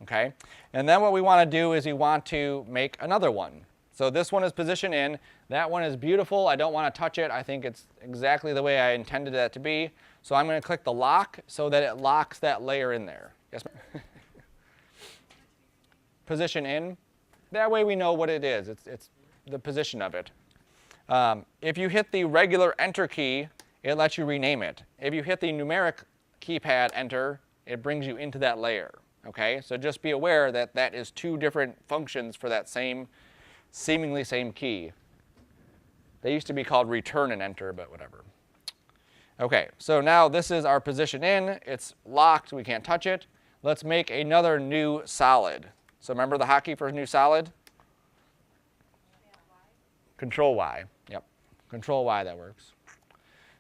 Okay, and then what we want to do is we want to make another one. So this one is position in. That one is beautiful. I don't want to touch it. I think it's exactly the way I intended that to be. So I'm going to click the lock so that it locks that layer in there. Yes, ma'am? Position in. That way we know what it is. It's the position of it. If you hit the regular enter key, it lets you rename it. If you hit the numeric keypad enter, it brings you into that layer. Okay, so just be aware that that is 2 different functions for that seemingly same key. They used to be called return and enter, but whatever. Okay, so now this is our position in. It's locked, we can't touch it. Let's make another new solid. So remember the hotkey for new solid? Control Y. Yep, Control Y, that works.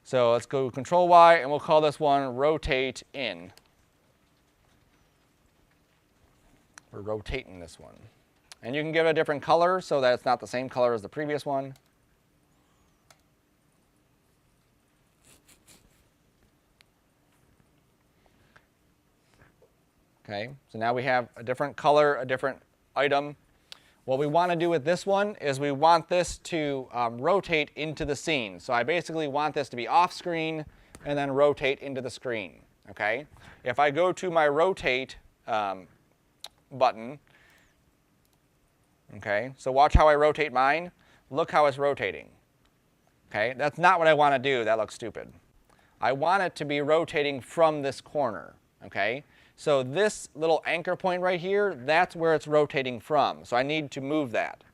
So let's go Control Y, and we'll call this one rotate in. We're rotating this one. And you can give it a different color so that it's not the same color as the previous one. Okay, so now we have a different color, a different item. What we want to do with this one is we want this to rotate into the scene. So I basically want this to be off screen and then rotate into the screen. Okay, if I go to my rotate button, okay, so watch how I rotate mine. Look how it's rotating. Okay, that's not what I want to do. That looks stupid. I want it to be rotating from this corner. Okay, so this little anchor point right here, that's where it's rotating from. So I need to move that.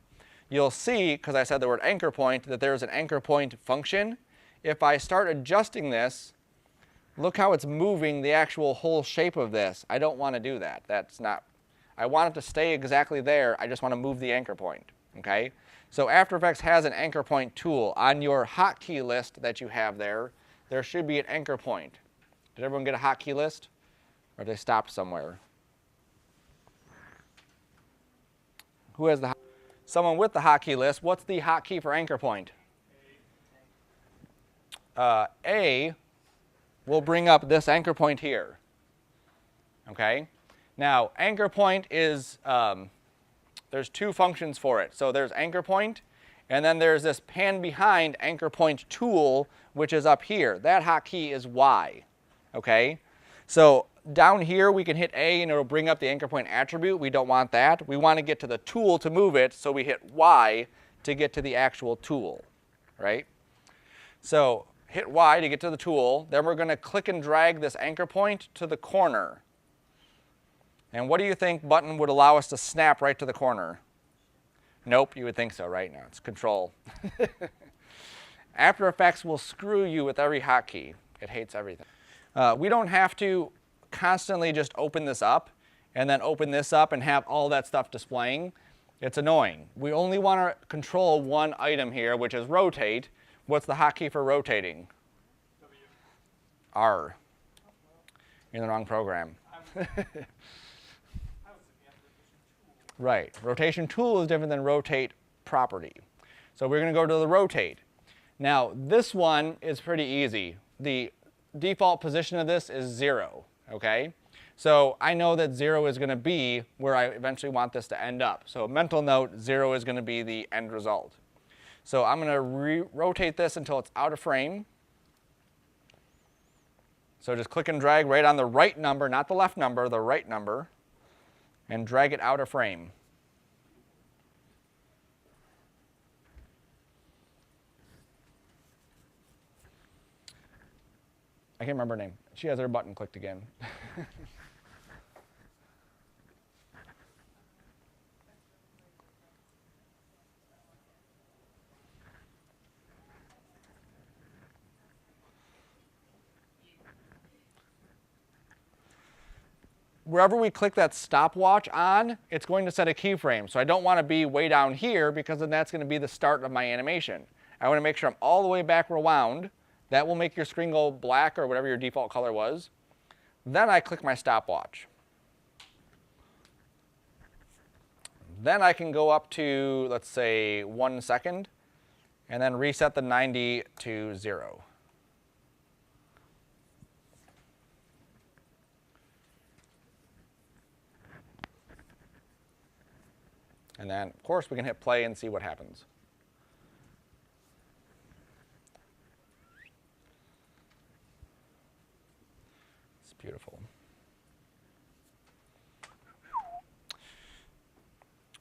You'll see, because I said the word anchor point, that there's an anchor point function. If I start adjusting this, look how it's moving the actual whole shape of this. I don't want to do that. That's not, I want it to stay exactly there. I just want to move the anchor point. Okay? So After Effects has an anchor point tool. On your hotkey list that you have there, there should be an anchor point. Did everyone get a hotkey list? Or they stopped somewhere? Who has the someone with the hotkey list? What's the hotkey for anchor point? A we'll bring up this anchor point here. Okay? Now, anchor point is, there's two functions for it. So there's anchor point, and then there's this pan behind anchor point tool, which is up here. That hotkey is Y. Okay? So down here, we can hit A, and it'll bring up the anchor point attribute. We don't want that. We want to get to the tool to move it, so we hit Y to get to the actual tool, right? So hit Y to get to the tool. Then we're going to click and drag this anchor point to the corner. And what do you think button would allow us to snap right to the corner? Nope, you would think so, right? No, it's Control. After Effects will screw you with every hotkey. It hates everything. We don't have to constantly just open this up and then open this up and have all that stuff displaying. It's annoying. We only want to control one item here, which is rotate. What's the hotkey for rotating? W. R. You're in the wrong program. Right. Rotation tool is different than rotate property. So we're going to go to the rotate. Now, this one is pretty easy. The default position of this is 0. Okay? So I know that 0 is going to be where I eventually want this to end up. So mental note, 0 is going to be the end result. So I'm going to rotate this until it's out of frame. So just click and drag right on the right number, not the left number, the right number, and drag it out of frame. I can't remember her name. She has her button clicked again. Wherever we click that stopwatch on, it's going to set a keyframe. So I don't want to be way down here because then that's going to be the start of my animation. I want to make sure I'm all the way back rewound. That will make your screen go black or whatever your default color was. Then I click my stopwatch. Then I can go up to, let's say, 1 second, and then reset the 90 to 0. And then, of course, we can hit play and see what happens. It's beautiful.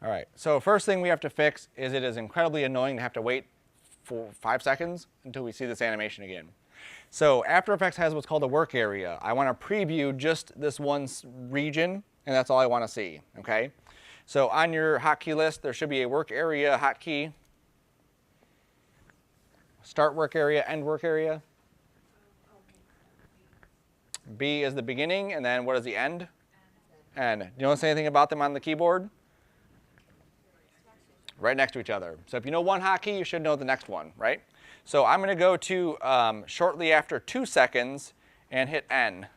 All right, so first thing we have to fix is it is incredibly annoying to have to wait for 5 seconds until we see this animation again. So After Effects has what's called a work area. I want to preview just this one region, and that's all I want to see, okay? So on your hotkey list, there should be a work area hotkey. Start work area, end work area. B is the beginning, and then what is the end? End. Do you want to say anything about them on the keyboard? Right next to each other. So if you know one hotkey, you should know the next one, right? So I'm going to go to shortly after 2 seconds and hit N.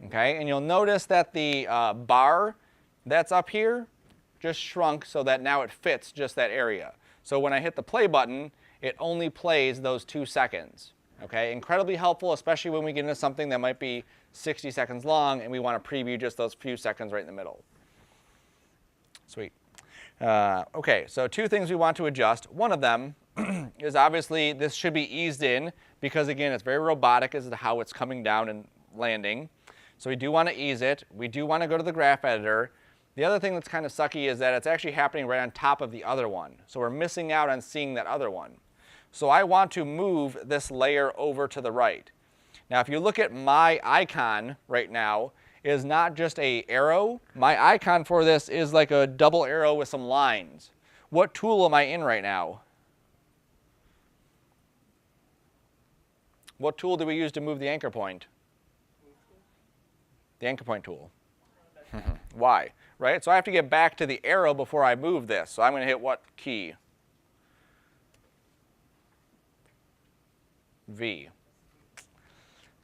Okay, and you'll notice that the bar that's up here just shrunk so that now it fits just that area. So when I hit the play button, it only plays those 2 seconds. Okay, incredibly helpful, especially when we get into something that might be 60 seconds long and we want to preview just those few seconds right in the middle. Sweet. Okay, so 2 things we want to adjust. One of them is obviously this should be eased in because, again, it's very robotic as to how it's coming down and landing. So we do want to ease it. We do want to go to the graph editor. The other thing that's kind of sucky is that it's actually happening right on top of the other one. So we're missing out on seeing that other one. So I want to move this layer over to the right. Now, if you look at my icon right now, it is not just an arrow. My icon for this is like a double arrow with some lines. What tool am I in right now? What tool do we use to move the anchor point? The anchor point tool. Why? Right? So I have to get back to the arrow before I move this. So I'm going to hit what key? V.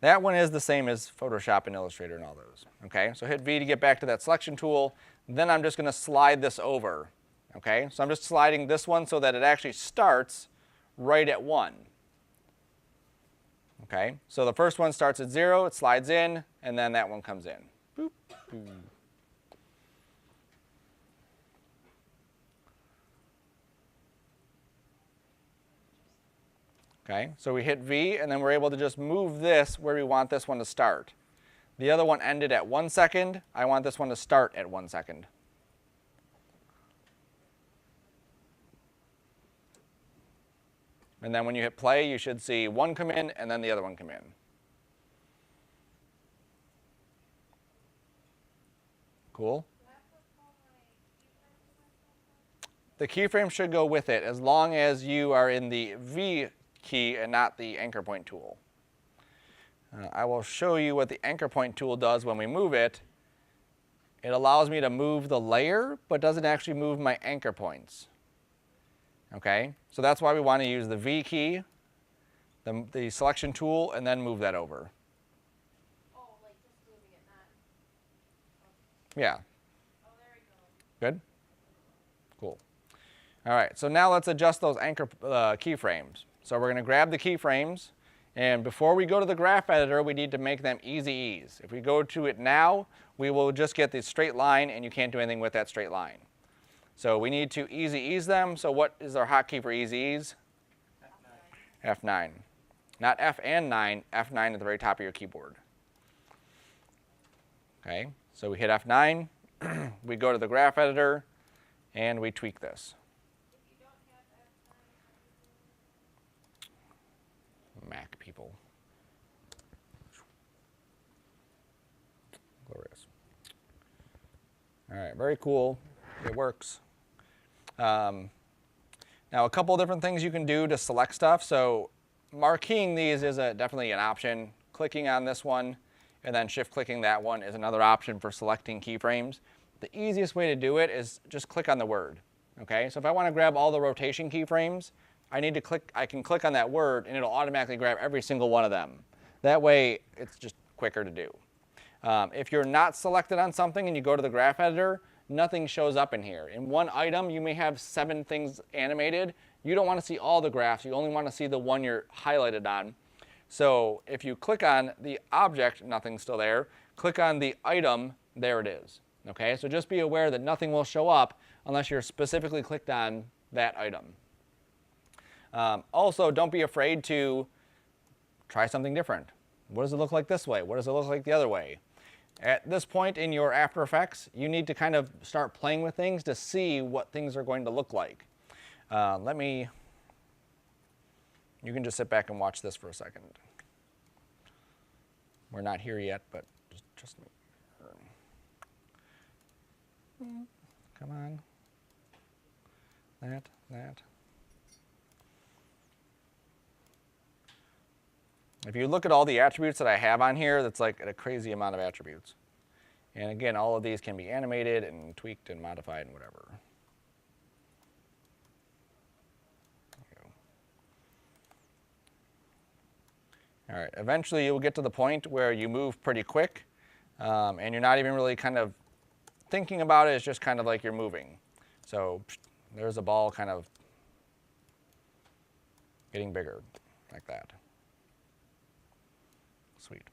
That one is the same as Photoshop and Illustrator and all those. Okay? So hit V to get back to that selection tool. Then I'm just going to slide this over. Okay? So I'm just sliding this one so that it actually starts right at 1. Okay, so the first one starts at 0, it slides in, and then that one comes in. Boop, boop. Okay, so we hit V, and then we're able to just move this where we want this one to start. The other one ended at 1 second. I want this one to start at 1 second. And then when you hit play, you should see one come in and then the other one come in. Cool? The keyframe should go with it as long as you are in the V key and not the anchor point tool. I will show you what the anchor point tool does when we move it. It allows me to move the layer, but doesn't actually move my anchor points. Okay, so that's why we want to use the V key, the selection tool, and then move that over. Oh, like just moving it, not. Yeah. Oh, there we go. Good? Cool. All right, so now let's adjust those anchor keyframes. So we're going to grab the keyframes, and before we go to the graph editor, we need to make them easy ease. If we go to it now, we will just get this straight line, and you can't do anything with that straight line. So we need to easy ease them. So what is our hotkey for easy ease? F9. F9. Not F and 9, F9 at the very top of your keyboard. Okay, so we hit F9, we go to the graph editor, and we tweak this. If you don't have F9, Mac people. Glorious. All right, very cool. It works. Now, a couple different things you can do to select stuff. So marking these is definitely an option. Clicking on this one and then shift-clicking that one is another option for selecting keyframes. The easiest way to do it is just click on the word. Okay, so if I want to grab all the rotation keyframes, I can click on that word and it'll automatically grab every single one of them. That way, it's just quicker to do. If you're not selected on something and you go to the graph editor, nothing shows up in here. In one item, you may have 7 things animated. You don't want to see all the graphs. You only want to see the one you're highlighted on. So if you click on the object, nothing's still there. Click on the item, there it is. Okay, so just be aware that nothing will show up unless you're specifically clicked on that item. Also, don't be afraid to try something different. What does it look like this way? What does it look like the other way? At this point in your After Effects, you need to kind of start playing with things to see what things are going to look like. You can just sit back and watch this for a second. We're not here yet, but just come on. That. If you look at all the attributes that I have on here, that's like a crazy amount of attributes. And again, all of these can be animated and tweaked and modified and whatever. All right, eventually you'll get to the point where you move pretty quick and you're not even really kind of thinking about it, it's just kind of like you're moving. So there's a ball kind of getting bigger like that. Sweet.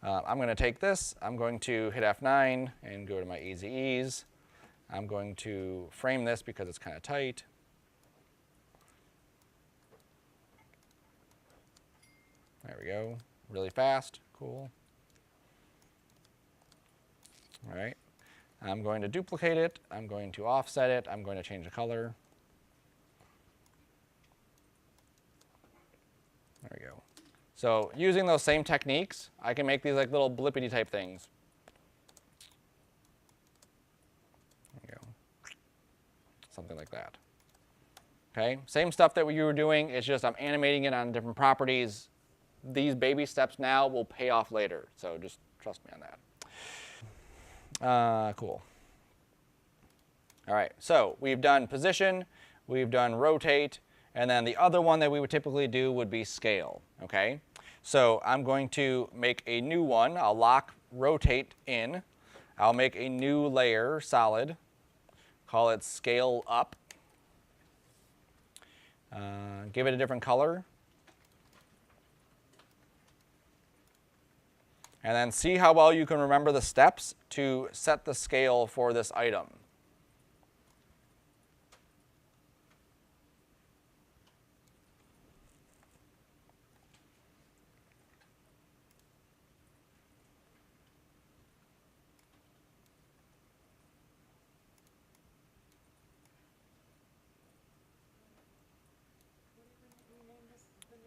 I'm going to take this, I'm going to hit F9 and go to my easy ease. I'm going to frame this because it's kind of tight. There we go, really fast, cool. All right, I'm going to duplicate it, I'm going to offset it, I'm going to change the color. There we go. So using those same techniques, I can make these like little blippity type things. There we go. Something like that. Okay, same stuff that you were doing, it's just I'm animating it on different properties. These baby steps now will pay off later, so just trust me on that. Cool. All right, so we've done position, we've done rotate, and then the other one that we would typically do would be scale, okay? So I'm going to make a new one. I'll lock rotate in. I'll make a new layer, solid, call it scale up. Give it a different color. And then see how well you can remember the steps to set the scale for this item.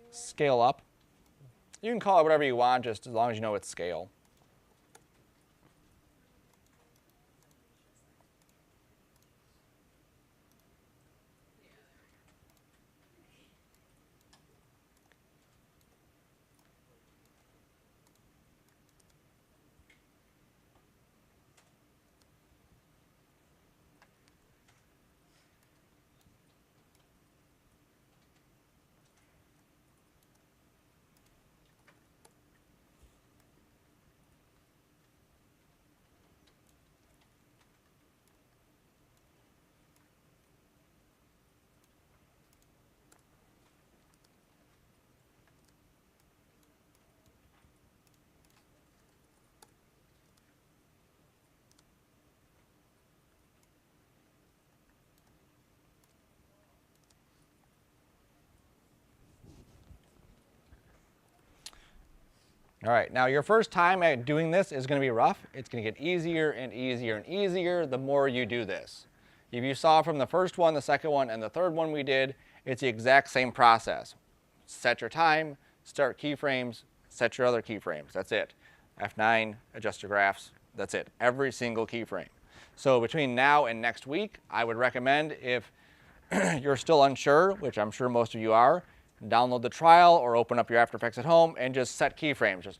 Scale up. You can call it whatever you want, just as long as you know it's scale. All right, now your first time at doing this is going to be rough. It's going to get easier and easier and easier the more you do this. If you saw from the first one, the second one, and the third one we did, it's the exact same process. Set your time, start keyframes, set your other keyframes. That's it. F9, adjust your graphs. That's it. Every single keyframe. So between now and next week, I would recommend, if you're still unsure, which I'm sure most of you are, download the trial or open up your After Effects at home and just set keyframes. Just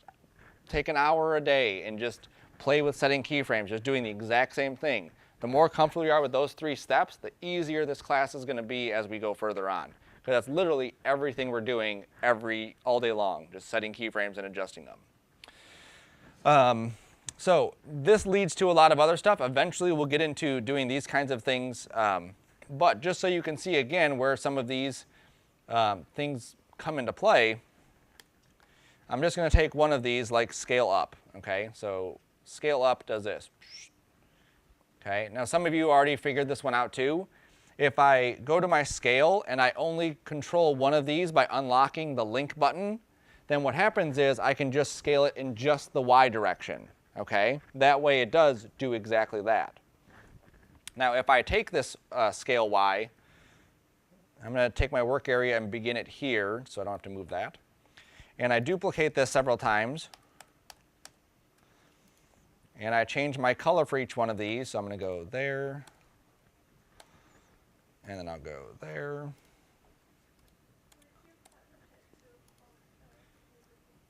take an hour a day and just play with setting keyframes, just doing the exact same thing. The more comfortable you are with those 3 steps, the easier this class is going to be as we go further on. Because that's literally everything we're doing all day long, just setting keyframes and adjusting them. So this leads to a lot of other stuff. Eventually we'll get into doing these kinds of things, but just so you can see again where some of these things come into play, I'm just going to take one of these, like scale up. Okay, so scale up does this. Okay, now some of you already figured this one out too. If I go to my scale and I only control one of these by unlocking the link button, then what happens is I can just scale it in just the Y direction. Okay, that way it does do exactly that. Now if I take this scale Y, I'm going to take my work area and begin it here, so I don't have to move that. And I duplicate this several times. And I change my color for each one of these. So I'm going to go there. And then I'll go there.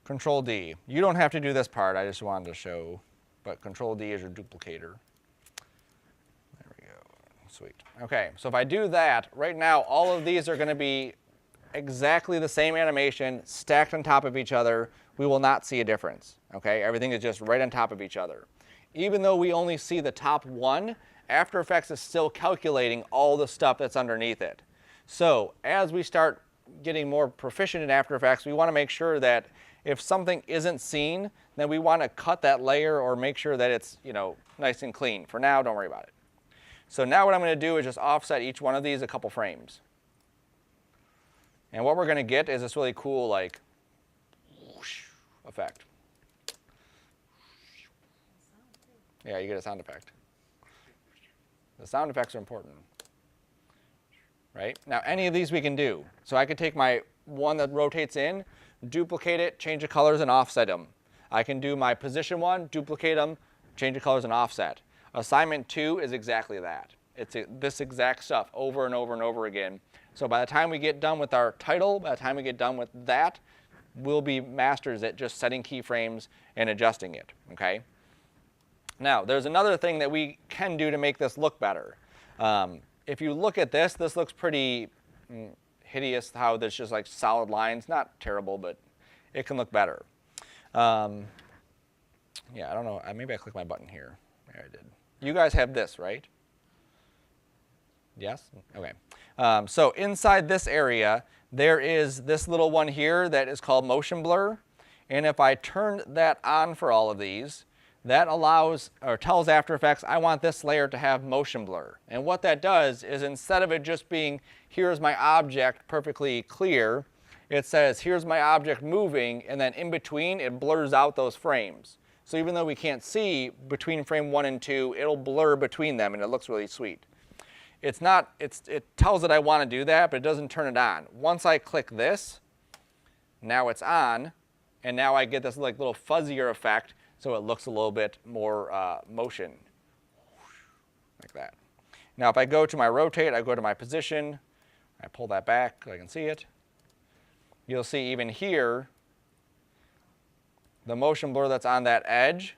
Control D. You don't have to do this part. I just wanted to show. But Control D is your duplicator. Sweet. Okay, so if I do that, right now all of these are going to be exactly the same animation stacked on top of each other. We will not see a difference. Okay, everything is just right on top of each other. Even though we only see the top one, After Effects is still calculating all the stuff that's underneath it. So as we start getting more proficient in After Effects, we want to make sure that if something isn't seen, then we want to cut that layer or make sure that it's, nice and clean. For now, don't worry about it. So now what I'm going to do is just offset each one of these a couple frames. And what we're going to get is this really cool, like, whoosh effect. Yeah, you get a sound effect. The sound effects are important. Right? Now, any of these we can do. So I could take my one that rotates in, duplicate it, change the colors, and offset them. I can do my position one, duplicate them, change the colors, and offset. Assignment 2 is exactly that. It's this exact stuff over and over and over again. So by the time we get done with our title, by the time we get done with that, we'll be masters at just setting keyframes and adjusting it. Okay? Now, there's another thing that we can do to make this look better. If you look at this, this looks pretty hideous, how there's just like solid lines. Not terrible, but it can look better. Yeah, I don't know. Maybe I clicked my button here. There I did. You guys have this, right? Yes? Okay. So inside this area, there is this little one here that is called motion blur. And if I turn that on for all of these, that allows or tells After Effects I want this layer to have motion blur. And what that does is instead of it just being here's my object perfectly clear, it says here's my object moving, and then in between it blurs out those frames. So even though we can't see between frame 1 and 2, it'll blur between them and it looks really sweet. It tells it I want to do that, but it doesn't turn it on. Once I click this, now it's on, and now I get this like little fuzzier effect, so it looks a little bit more motion, like that. Now if I go to my rotate, I go to my position, I pull that back so I can see it. You'll see even here, the motion blur that's on that edge,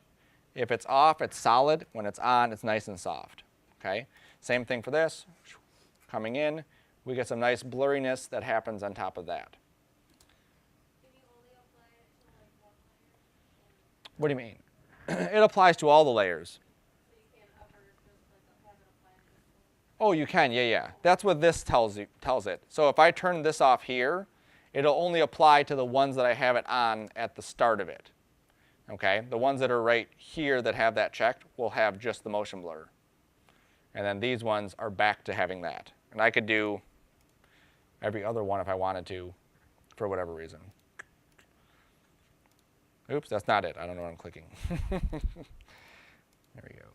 if it's off, it's solid. When it's on, it's nice and soft. Okay? Same thing for this. Coming in, we get some nice blurriness that happens on top of that. Can you only apply it to like one layer? What do you mean? It applies to all the layers. So you can't ever just like have it apply to this one? Oh, you can, yeah. That's what this tells it. So if I turn this off here, it'll only apply to the ones that I have it on at the start of it. Okay? The ones that are right here that have that checked will have just the motion blur. And then these ones are back to having that. And I could do every other one if I wanted to for whatever reason. Oops, that's not it. I don't know what I'm clicking. There we go.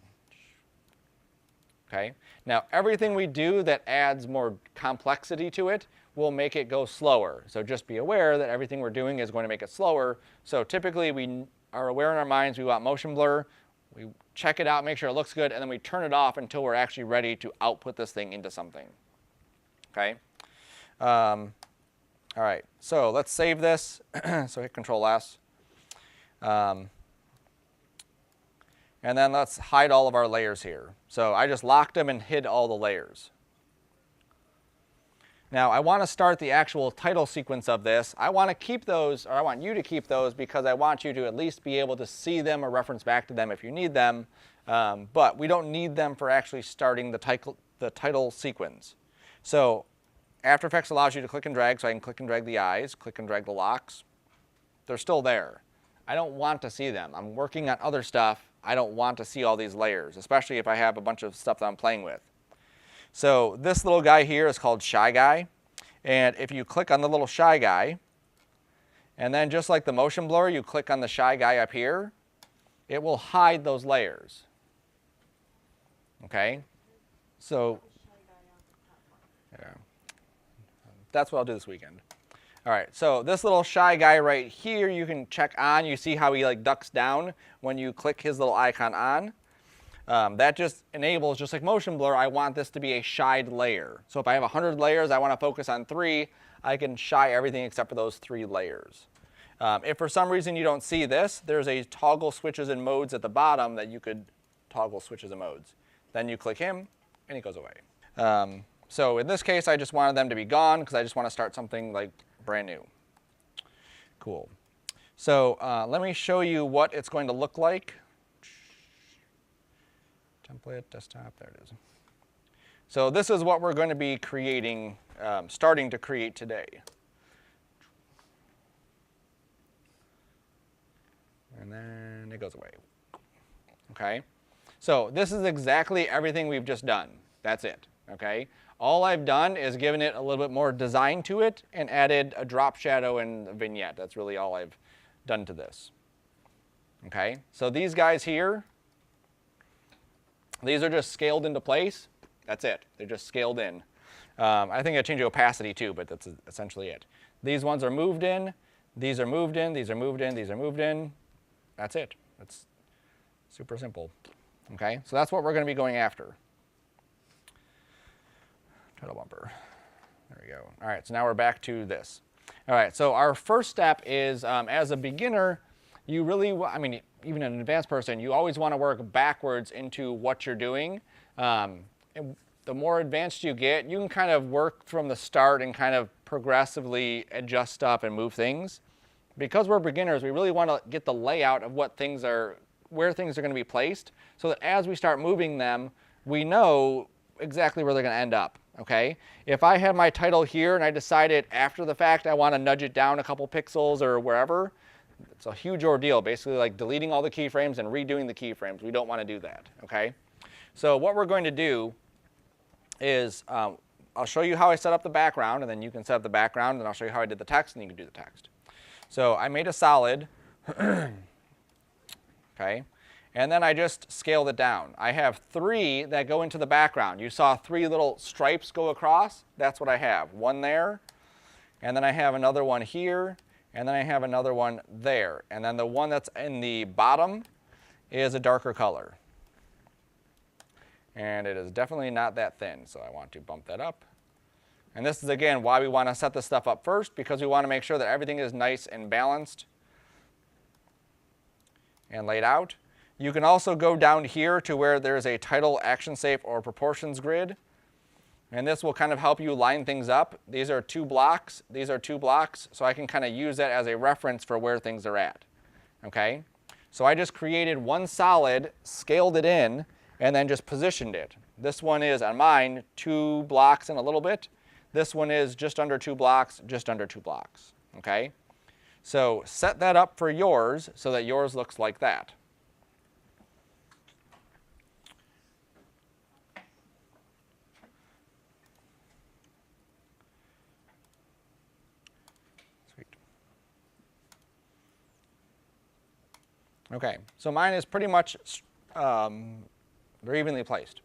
Okay? Now, everything we do that adds more complexity to it will make it go slower. So just be aware that everything we're doing is going to make it slower. So typically we are aware in our minds we want motion blur. We check it out, make sure it looks good, and then we turn it off until we're actually ready to output this thing into something. Okay? All right, so let's save this. So hit Control S. And then let's hide all of our layers here. So I just locked them and hid all the layers. Now I want to start the actual title sequence of this. I want to keep those, or I want you to keep those because I want you to at least be able to see them or reference back to them if you need them. But we don't need them for actually starting the title sequence. So After Effects allows you to click and drag, so I can click and drag the eyes, click and drag the locks. They're still there. I don't want to see them. I'm working on other stuff. I don't want to see all these layers, especially if I have a bunch of stuff that I'm playing with. So this little guy here is called Shy Guy. And if you click on the little Shy Guy, and then just like the motion blur, you click on the Shy Guy up here, it will hide those layers. Okay? So, yeah. That's what I'll do this weekend. All right, so this little Shy Guy right here, you can check on. You see how he like ducks down when you click his little icon on. That just enables, just like motion blur, I want this to be a shied layer. So if I have 100 layers, I want to focus on 3, I can shy everything except for those 3 layers. If for some reason you don't see this, there's a toggle switches and modes at the bottom that you could toggle switches and modes. Then you click him, and he goes away. So in this case, I just wanted them to be gone because I just want to start something like brand new. Cool. So let me show you what it's going to look like. Template, desktop, there it is. So this is what we're going to be creating, starting to create today. And then it goes away. Okay? So this is exactly everything we've just done. That's it. Okay? All I've done is given it a little bit more design to it and added a drop shadow and a vignette. That's really all I've done to this. Okay? So these guys here, these are just scaled into place. That's it. They're just scaled in. I think I changed the opacity too, but that's essentially it. These ones are moved in. These are moved in. These are moved in. These are moved in. That's it. It's super simple. Okay, so that's what we're going to be going after. Title bumper. There we go. All right, so now we're back to this. All right, so our first step is, as a beginner, you really, I mean, even an advanced person, you always want to work backwards into what you're doing. And the more advanced you get, you can kind of work from the start and kind of progressively adjust stuff and move things. Because we're beginners, we really want to get the layout of what things are, where things are going to be placed, so that as we start moving them, we know exactly where they're going to end up. Okay? If I have my title here and I decided after the fact I want to nudge it down a couple pixels or wherever, It's a huge ordeal, basically like deleting all the keyframes and redoing the keyframes. We don't want to do that, okay? So what we're going to do is I'll show you how I set up the background, and then you can set up the background, and I'll show you how I did the text, and you can do the text. So I made a solid, okay, and then I just scaled it down. I have 3 that go into the background. You saw 3 little stripes go across. That's what I have. One there, and then I have another one here, and then I have another one there. And then the one that's in the bottom is a darker color. And it is definitely not that thin, so I want to bump that up. And this is, again, why we want to set this stuff up first, because we want to make sure that everything is nice and balanced and laid out. You can also go down here to where there's a title, action safe, or proportions grid. And this will kind of help you line things up. These are 2 blocks. These are 2 blocks. So I can kind of use that as a reference for where things are at. Okay? So I just created one solid, scaled it in, and then just positioned it. This one is, on mine, 2 blocks and a little bit. This one is just under 2 blocks, just under 2 blocks. Okay? So set that up for yours so that yours looks like that. Sweet. Okay, so mine is pretty much very evenly placed.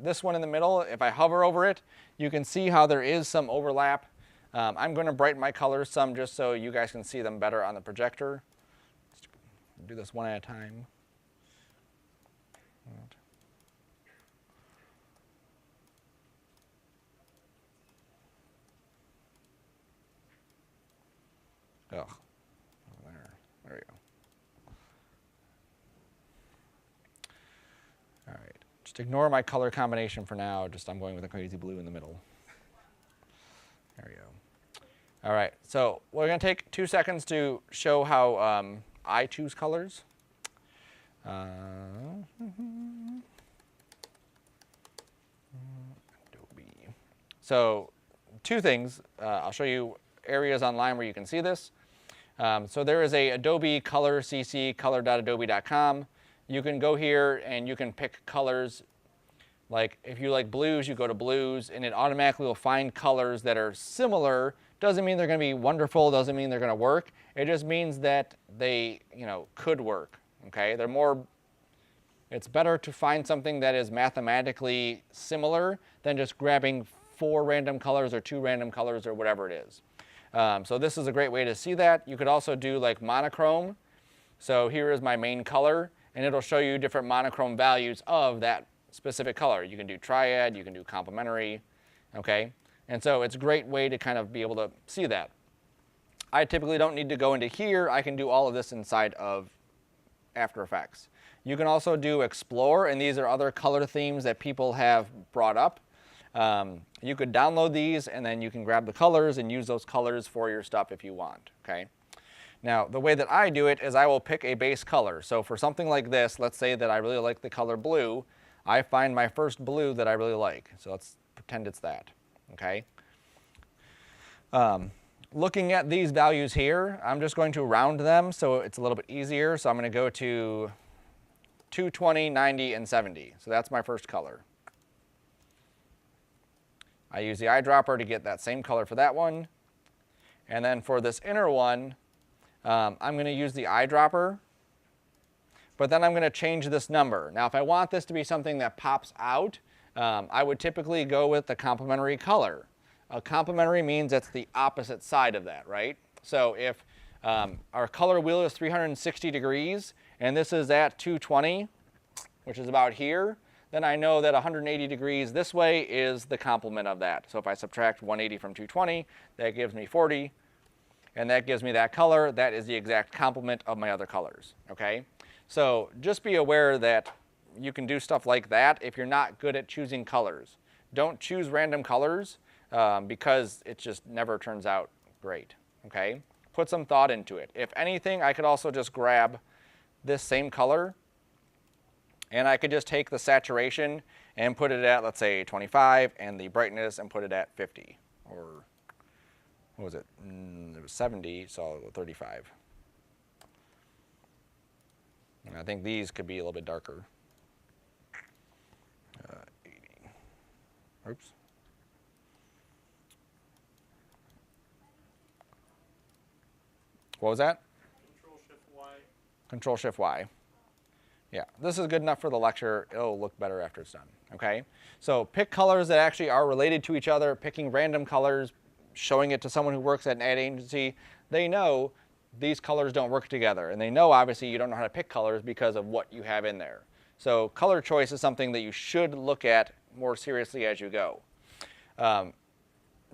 This one in the middle, if I hover over it, you can see how there is some overlap. I'm going to brighten my colors some just so you guys can see them better on the projector. Let's do this one at a time. Ugh. There we go. All right. Just ignore my color combination for now. Just I'm going with a crazy blue in the middle. There we go. All right. So we're going to take 2 seconds to show how I choose colors. Adobe. So 2 things. I'll show you areas online where you can see this. So there is a Adobe Color CC, color.adobe.com. You can go here and you can pick colors. Like if you like blues, you go to blues, and it automatically will find colors that are similar. Doesn't mean they're going to be wonderful. Doesn't mean they're going to work. It just means that they, could work. Okay, they're more. It's better to find something that is mathematically similar than just grabbing 4 random colors or 2 random colors or whatever it is. So this is a great way to see that. You could also do like monochrome. So here is my main color, and it'll show you different monochrome values of that specific color. You can do triad, you can do complementary, okay? And so it's a great way to kind of be able to see that. I typically don't need to go into here. I can do all of this inside of After Effects. You can also do Explore, and these are other color themes that people have brought up. You could download these, and then you can grab the colors and use those colors for your stuff if you want, okay? Now, the way that I do it is I will pick a base color. So for something like this, let's say that I really like the color blue, I find my first blue that I really like. So let's pretend it's that, okay? Looking at these values here, I'm just going to round them so it's a little bit easier. So I'm going to go to 220, 90, and 70. So that's my first color. I use the eyedropper to get that same color for that one. And then for this inner one, I'm going to use the eyedropper, but then I'm going to change this number. Now, if I want this to be something that pops out, I would typically go with the complementary color. A complementary means it's the opposite side of that, right? So if our color wheel is 360 degrees, and this is at 220, which is about here, then I know that 180 degrees this way is the complement of that. So if I subtract 180 from 220, that gives me 40, and that gives me that color. That is the exact complement of my other colors, okay? So just be aware that you can do stuff like that if you're not good at choosing colors. Don't choose random colors because it just never turns out great, okay? Put some thought into it. If anything, I could also just grab this same color, and I could just take the saturation and put it at, let's say, 25, and the brightness and put it at 50, or what was it? It was 70, so 35. And I think these could be a little bit darker. 80. Oops. What was that? Control-Shift-Y. Control-Shift-Y. Yeah, this is good enough for the lecture. It'll look better after it's done, okay? So pick colors that actually are related to each other, picking random colors, showing it to someone who works at an ad agency. They know these colors don't work together, and they know obviously you don't know how to pick colors because of what you have in there. So color choice is something that you should look at more seriously as you go.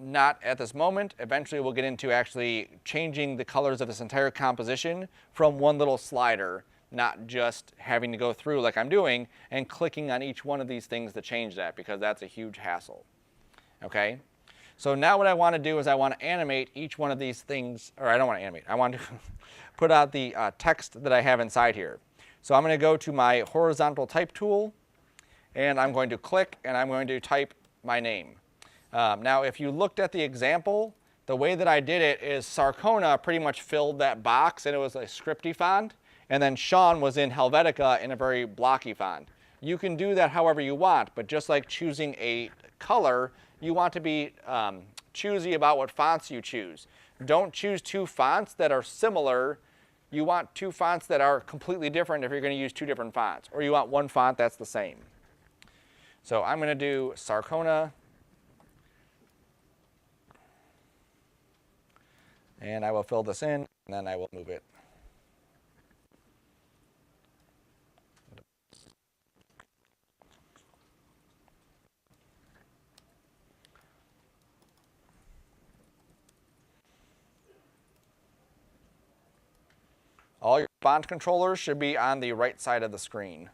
Not at this moment. Eventually we'll get into actually changing the colors of this entire composition from one little slider, not just having to go through like I'm doing and clicking on each one of these things to change that, because that's a huge hassle. Okay? So now what I want to do is I want to animate each one of these things, or I don't want to animate, I want to put out the text that I have inside here. So I'm going to go to my horizontal type tool, and I'm going to click, and I'm going to type my name. Now, if you looked at the example, the way that I did it is Sarcona pretty much filled that box, and it was a scripty font, and then Sean was in Helvetica in a very blocky font. You can do that however you want, but just like choosing a color, you want to be choosy about what fonts you choose. Don't choose two fonts that are similar. You want two fonts that are completely different if you're going to use two different fonts, or you want one font that's the same. So I'm going to do Sarcona. And I will fill this in, and then I will move it. All your font controllers should be on the right side of the screen.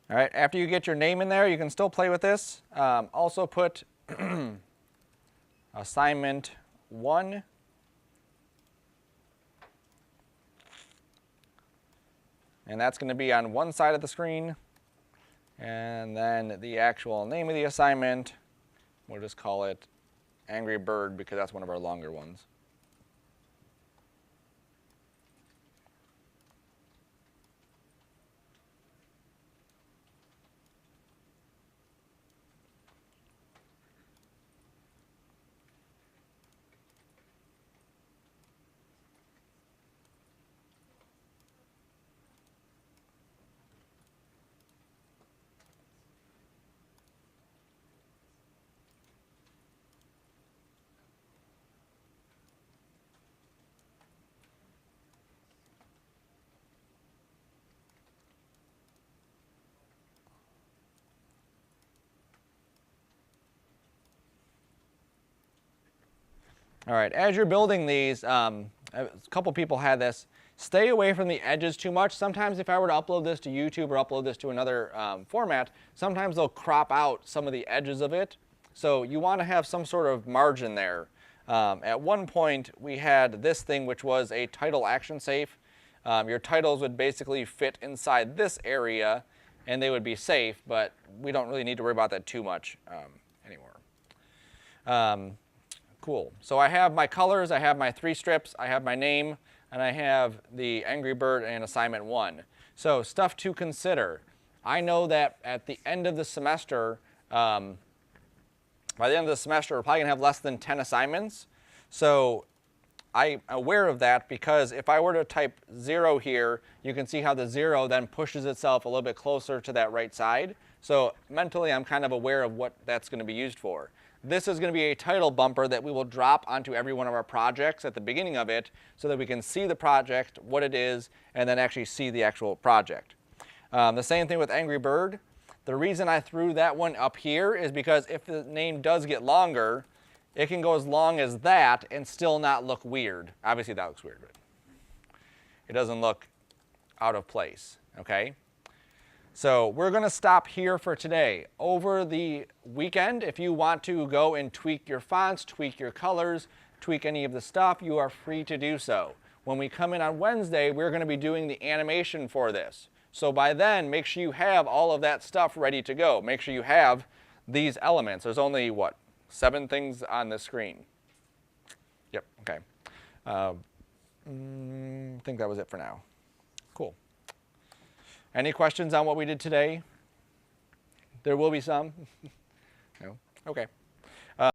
All right, after you get your name in there, you can still play with this. Also put assignment 1. And that's going to be on one side of the screen. And then the actual name of the assignment, we'll just call it Angry Bird because that's one of our longer ones. All right, as you're building these, a couple people had this. Stay away from the edges too much. Sometimes if I were to upload this to YouTube or upload this to another format, sometimes they'll crop out some of the edges of it. So you want to have some sort of margin there. At one point, we had this thing, which was a title action safe. Your titles would basically fit inside this area, and they would be safe, but we don't really need to worry about that too much anymore. Cool. So I have my colors, I have my 3 strips, I have my name, and I have the Angry Bird and assignment 1. So stuff to consider. I know that at the end of the semester, by the end of the semester, we're probably going to have less than 10 assignments. So I'm aware of that because if I were to type 0 here, you can see how the 0 then pushes itself a little bit closer to that right side. So mentally, I'm kind of aware of what that's going to be used for. this is going to be a title bumper that we will drop onto every one of our projects at the beginning of it so that we can see the project, what it is, and then actually see the actual project. The same thing with Angry Bird. The reason I threw that one up here is because if the name does get longer, it can go as long as that and still not look weird. Obviously that looks weird, but it doesn't look out of place, okay? So we're going to stop here for today. Over the weekend, if you want to go and tweak your fonts, tweak your colors, tweak any of the stuff, you are free to do so. When we come in on Wednesday, we're going to be doing the animation for this. So by then, make sure you have all of that stuff ready to go. Make sure you have these elements. There's only, what, 7 things on the screen? Yep, okay. I think that was it for now. Cool. Any questions on what we did today? There will be some. No? Okay.